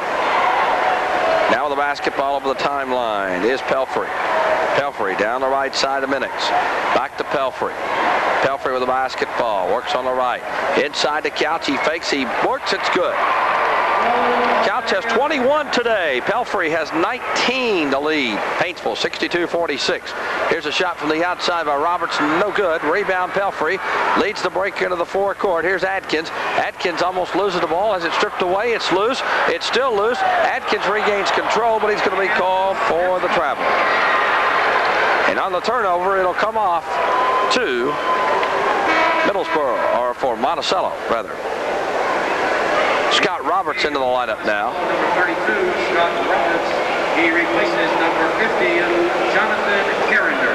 Now with the basketball over the timeline is Pelfrey. Pelfrey down the right side of Minix. Back to Pelfrey. Pelfrey with the basketball. Works on the right. Inside to Couch. He fakes. He works. It's good. Couch has 21 today. Pelfrey has 19 to lead. Paintsville 62-46. Here's a shot from the outside by Robertson. No good. Rebound Pelfrey. Leads the break into the forecourt. Here's Atkins. Atkins almost loses the ball. As it's stripped away, it's loose. It's still loose. Atkins regains control, but he's going to be called for the travel. And on the turnover, it'll come off to Middlesboro, or for Monticello, rather. Scott Roberts into the lineup now. Number 32, Scott Roberts. He replaces number 50, Jonathan Carrender.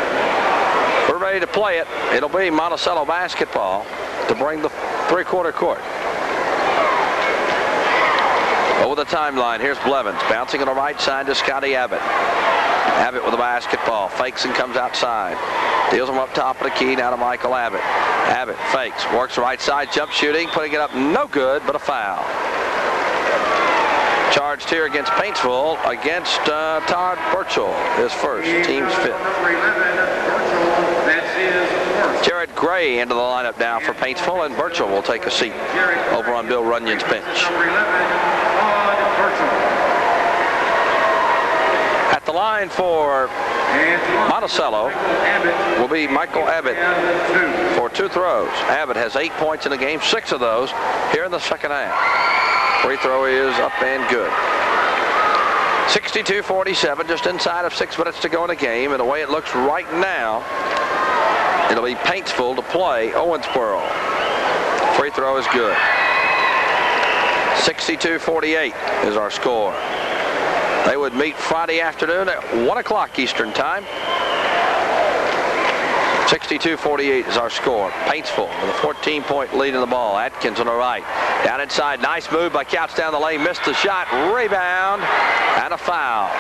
We're ready to play it. It'll be Monticello basketball to bring the three-quarter court. Over the timeline, here's Blevins bouncing on the right side to Scotty Abbott. Abbott with the basketball. Fakes and comes outside. Deals him up top of the key, now to Michael Abbott. Abbott fakes, works right side, jump shooting, putting it up, no good, but a foul. Charged here against Paintsville, against Todd Burchell, his first, team's fifth. Number 11, Burchell, that's his first. Jared Gray into the lineup now for Paintsville, and Burchell will take a seat over on Bill Runyon's bench. Number 11, Todd Burchell. At the line for Monticello will be Michael Abbott for 2 throws. Abbott has 8 points in the game, 6 of those here in the second half. Free throw is up and good. 62-47, just inside of 6 minutes to go in the game. And the way it looks right now, it'll be Paintsville to play Owensboro. Free throw is good. 62-48 is our score. They would meet Friday afternoon at 1 o'clock Eastern time. 62-48 is our score. Paintsville with a 14-point lead in the ball. Atkins on the right. Down inside. Nice move by Couch down the lane. Missed the shot. Rebound. And a foul.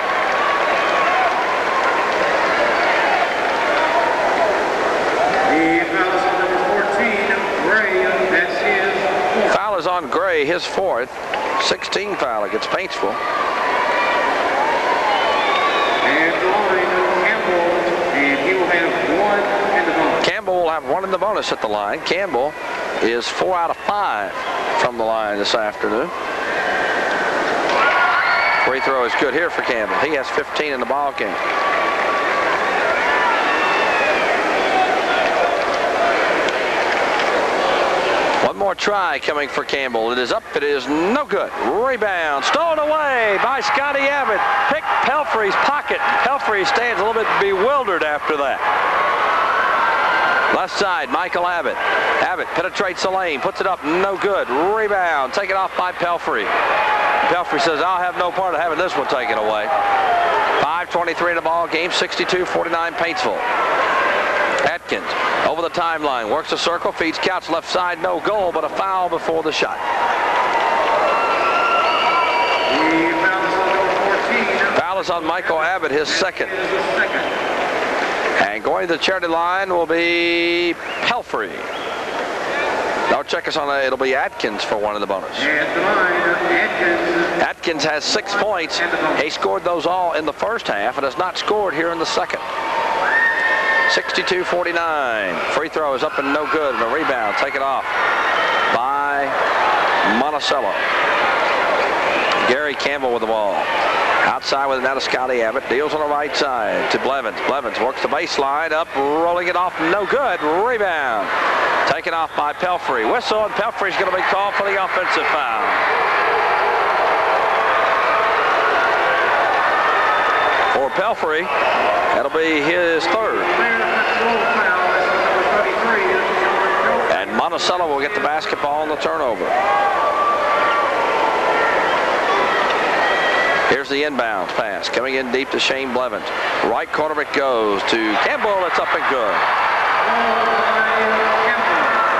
The foul is on number 14, Gray. That's his fourth. Foul is on Gray, his fourth. 16 foul against Paintsville. And the line, Campbell, and he will have 1 in the bonus. Campbell will have 1 in the bonus at the line. Campbell is 4 out of 5 from the line this afternoon. Free throw is good here for Campbell. He has 15 in the ball game. One more try coming for Campbell. It is up. It is no good. Rebound. Stolen away by Scotty Abbott. Picked Pelfrey's pocket. Pelfrey stands a little bit bewildered after that. Left side, Michael Abbott. Abbott penetrates the lane. Puts it up. No good. Rebound. Taken off by Pelfrey. Pelfrey says, I'll have no part of having this one taken away. 5:23 in the ball game. 62-49 Paintsville. Atkins over the timeline, works the circle, feeds Couch left side, no goal, but a foul before the shot. The foul is on number Foul is on Michael Abbott, his second. And going to the charity line will be Pelfrey. Now check us on that. It'll be Atkins for one in the bonus. Atkins has 6 points. He scored those all in the first half and has not scored here in the second. 62-49. Free throw is up and no good. And a rebound taken off by Monticello. Gary Campbell with the ball. Outside with it now to Scotty Abbott. Deals on the right side to Blevins. Blevins works the baseline up, rolling it off. No good. Rebound. Taken off by Pelfrey. Whistle, and Pelfrey's going to be called for the offensive foul. For Pelfrey, that'll be his third. And Monticello will get the basketball on the turnover. Here's the inbound pass coming in deep to Shane Blevins. Right corner it goes to Campbell. It's up and good.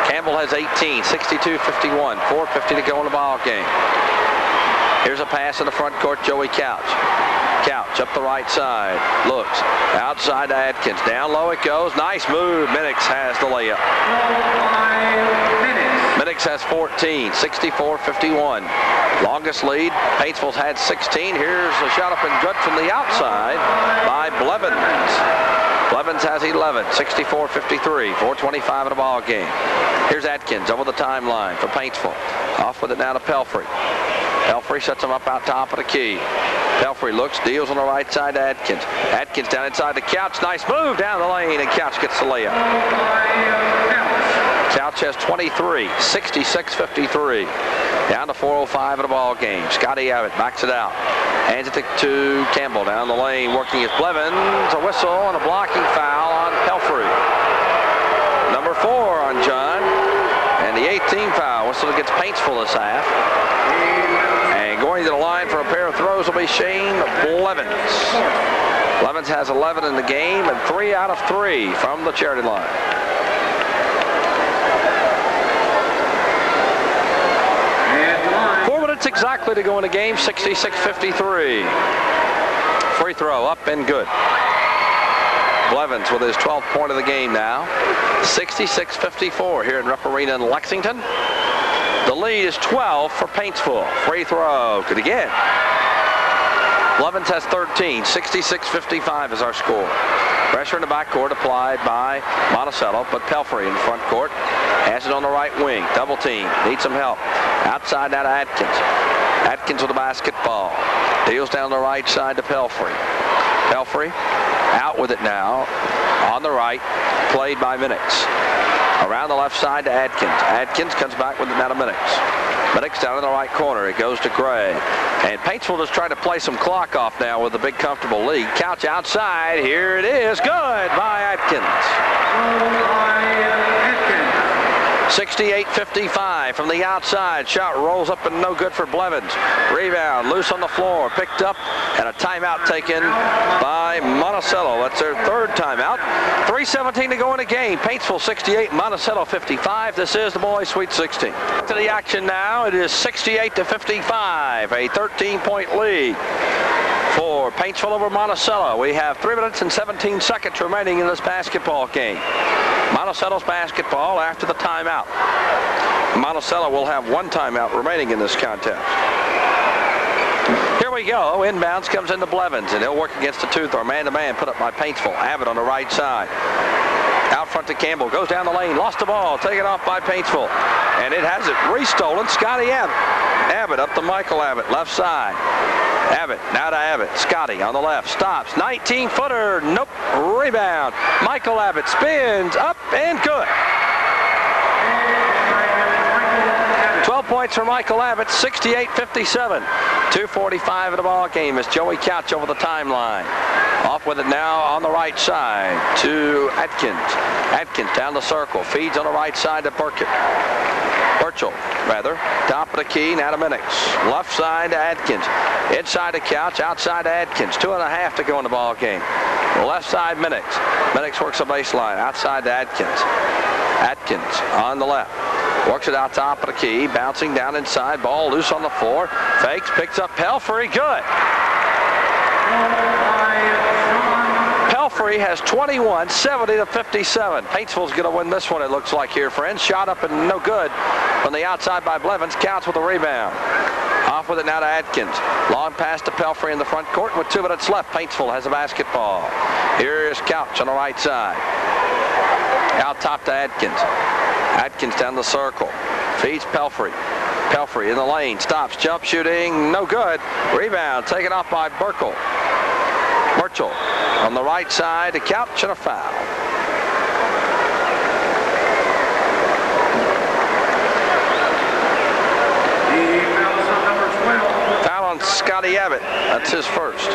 Campbell has 18, 62-51, 4:50 to go in the ball game. Here's a pass in the front court, Joey Couch. Couch up the right side, looks outside to Atkins. Down low it goes. Nice move. Minix has the layup. Minix has 14, 64-51. Longest lead. Paintsville's had 16. Here's a shot up and good from the outside by Blevins. Blevins has 11, 64-53, 4:25 in the ball game. Here's Atkins over the timeline for Paintsville. Off with it now to Pelfrey. Pelfrey sets him up out top of the key. Pelfrey looks, deals on the right side to Atkins. Atkins down inside the Couch. Nice move down the lane, and Couch gets the layup. Couch has 23, 66-53. Down to 4:05 in the ball game. Scotty Abbott backs it out. Hands it to Campbell down the lane, working his Blevins. A whistle and a blocking foul on Pelfrey. Number 4 on John. And the 18th foul. Whistle against Paintsville this half. And going to the line for a pair of throws will be Shane Blevins. Blevins has 11 in the game and 3 out of 3 from the charity line. Exactly to go in the game, 66-53. Free throw up and good. Blevins with his 12th point of the game now. 66-54 here in Rupp Arena in Lexington. The lead is 12 for Paintsville. Free throw, good again. Blevins has 13, 66-55 is our score. Pressure in the backcourt applied by Monticello, but Pelfrey in the front court has it on the right wing. Double team, needs some help. Outside now to Atkins. Atkins with the basketball. Deals down the right side to Pelfrey. Pelfrey out with it now on the right, played by Minix. Around the left side to Atkins. Atkins comes back with it now to Minix. Minix down in the right corner. It goes to Gray. And Paintsville just trying to play some clock off now with a big comfortable lead. Couch outside. Here it is. Good by Atkins. 68-55 from the outside. Shot rolls up and no good for Blevins. Rebound loose on the floor. Picked up and a timeout taken by Monticello. That's their third timeout. 3:17 to go in the game. Paintsville 68, Monticello 55. This is the boys' Sweet 16. To the action now. It is 68-55. A 13-point lead for Paintsville over Monticello. We have 3 minutes and 17 seconds remaining in this basketball game. Monticello's basketball after the timeout. Monticello will have 1 timeout remaining in this contest. Here we go. Inbounds comes into Blevins, and he'll work against the tooth or man-to-man put up by Paintsville. Abbott on the right side. Out front to Campbell. Goes down the lane. Lost the ball. Taken off by Paintsville. And it has it restolen. Scotty Abbott. Abbott up to Michael Abbott. Left side. Abbott, now to Abbott. Scotty on the left, stops. 19-footer, nope, rebound. Michael Abbott spins up and good. 12 points for Michael Abbott, 68-57. 2:45 in the ball game as Joey Couch over the timeline. Off with it now on the right side to Atkins. Atkins down the circle, feeds on the right side to Burchell, top of the key, now to Minix. Left side to Atkins. Inside to Couch, outside to Atkins. 2.5 to go in the ball game. Left side, Minix. Minix works the baseline, outside to Atkins. Atkins on the left. Works it out top of the key, bouncing down inside, ball loose on the floor. Fakes, picks up Pelfrey, good. Pelfrey has 21, 70-57. Paintsville's going to win this one, it looks like here, friends. Shot up and no good from the outside by Blevins. Counts with a rebound. Off with it now to Adkins. Long pass to Pelfrey in the front court with 2 minutes left. Paintsville has a basketball. Here is Couch on the right side. Out top to Adkins. Adkins down the circle. Feeds Pelfrey. Pelfrey in the lane. Stops. Jump shooting. No good. Rebound taken off by Burkle. Burchell on the right side to Couch and a foul. Foul on Scotty Abbott. That's his first.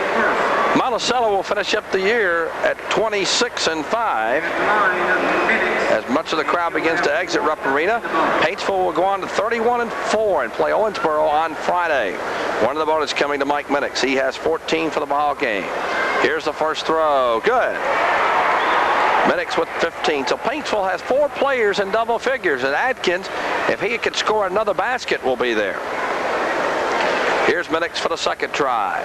Monticello will finish up the year at 26-5. As much of the crowd begins to exit Rupp Arena, Paintsville will go on to 31-4 and play Owensboro on Friday. One of the bonus coming to Mike Minix. He has 14 for the ball game. Here's the first throw. Good. Minix with 15. So Paintsville has 4 players in double figures, and Adkins, if he could score another basket, will be there. Here's Minix for the second try.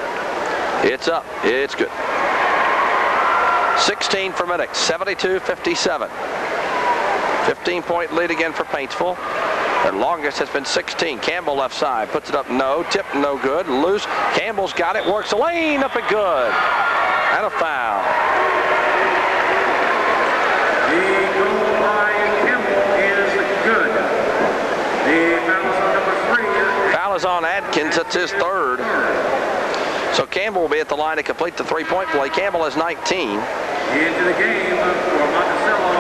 It's up. It's good. 16 for Minix. 72-57. 15-point lead again for Paintsville. Their longest has been 16. Campbell left side. Puts it up. No. Tip. No good. Loose. Campbell's got it. Works the lane. Up and good. And a foul. The goal by Campbell is good. The foul is on number 3. Foul is on Adkins. That's his third. So Campbell will be at the line to complete the three-point play. Campbell has 19. Into the game for Monticello,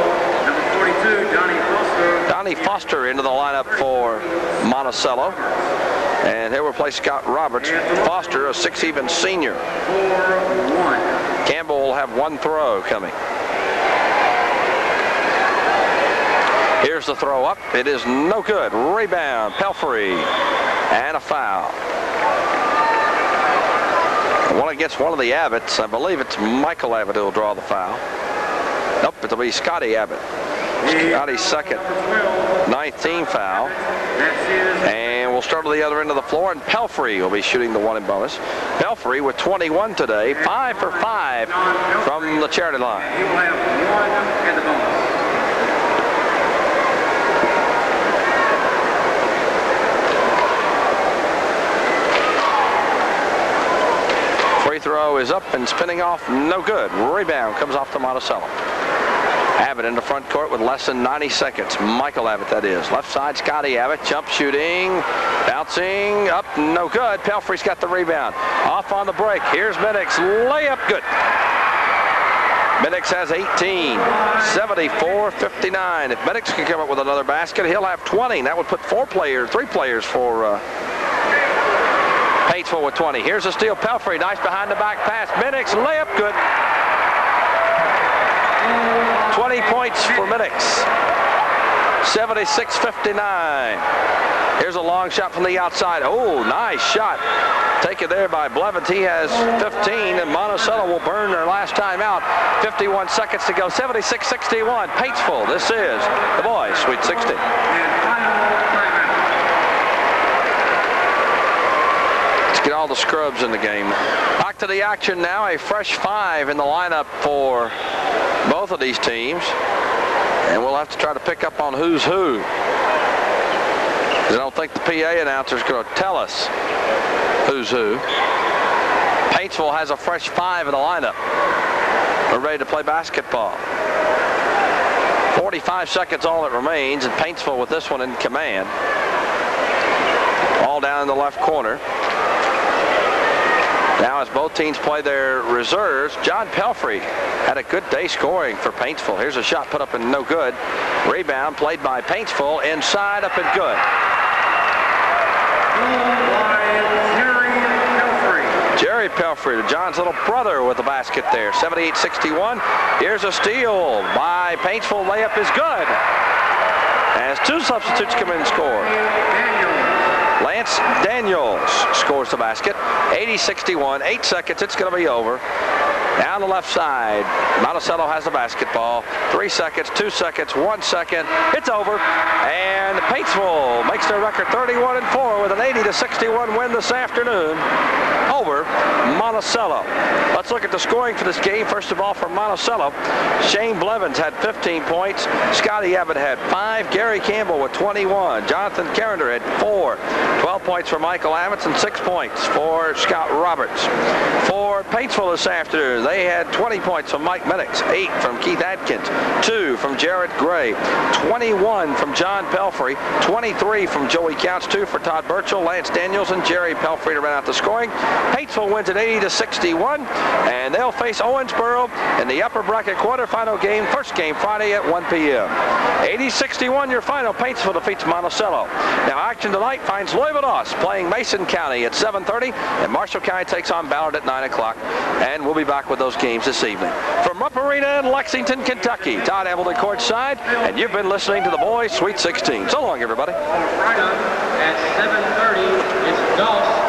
number 42, Donnie Foster. Donnie Foster into the lineup for Monticello. And here will play Scott Roberts. Foster, a 6-even senior. 4-1. Campbell will have 1 throw coming. Here's the throw up. It is no good. Rebound, Pelfrey, and a foul. One against one of the Abbotts. I believe it's Michael Abbott who will draw the foul. Nope, it'll be Scotty Abbott. Scotty's second 19 foul. And we'll start to the other end of the floor, and Pelfrey will be shooting the 1 in bonus. Pelfrey with 21 today, 5 for 5 from the charity line. He will have 1 in the bonus. Free throw is up and spinning off. No good. Rebound comes off to Monticello. Abbott in the front court with less than 90 seconds. Michael Abbott, that is. Left side, Scotty Abbott. Jump shooting. Bouncing. Up. No good. Pelfrey's got the rebound. Off on the break. Here's Minix. Layup. Good. Minix has 18. 74-59. If Minix can come up with another basket, he'll have 20. That would put 3 players for Paintsville with 20. Here's a steal. Pelfrey. Nice behind the back pass. Minix. Layup. Good. 20 points for Minix. 76-59. Here's a long shot from the outside. Oh, nice shot. Taken there by Blevins. He has 15, and Monticello will burn their last time out. 51 seconds to go. 76-61. Paintsville. This is the boys' Sweet 16. Let's get all the scrubs in the game. Back to the action now. A fresh 5 in the lineup for both of these teams. And we'll have to try to pick up on who's who. I don't think the PA announcer is going to tell us who's who. Paintsville has a fresh 5 in the lineup. We're ready to play basketball. 45 seconds all that remains, and Paintsville with this one in command. All down in the left corner. Now as both teams play their reserves, John Pelfrey had a good day scoring for Paintsville. Here's a shot put up and no good. Rebound played by Paintsville. Inside, up and good. Jerry Pelfrey, John's little brother, with the basket there. 78-61. Here's a steal by Paintsville. Layup is good. As 2 substitutes come in and score. Lance Daniels scores the basket. 80-61. 8 seconds. It's going to be over. Down the left side, Monticello has the basketball. 3 seconds, 2 seconds, 1 second. It's over. And Paintsville makes their record 31-4 with an 80-61 win this afternoon over Monticello. Let's look at the scoring for this game. First of all, for Monticello, Shane Blevins had 15 points. Scotty Abbott had 5. Gary Campbell with 21. Jonathan Carrender had 4. 12 points for Michael Abbott and 6 points for Scott Roberts. For Paintsville this afternoon, they had 20 points from Mike Minix, 8 from Keith Adkins, 2 from Jarrett Gray, 21 from John Pelfrey, 23 from Joey Counts, 2 for Todd Burchell, Lance Daniels, and Jerry Pelfrey to run out the scoring. Paintsville wins at 80-61, and they'll face Owensboro in the upper bracket quarterfinal game, first game Friday at 1 p.m. 80-61 your final. Paintsville defeats Monticello. Now action tonight finds Louisville-Oss playing Mason County at 7:30, and Marshall County takes on Ballard at 9 o'clock, and we'll be back with those games this evening. From Rupp Arena in Lexington, Kentucky, Todd Hamilton courtside, and you've been listening to the Boys Sweet 16. So long, everybody. Friday at 7:30, it's Doss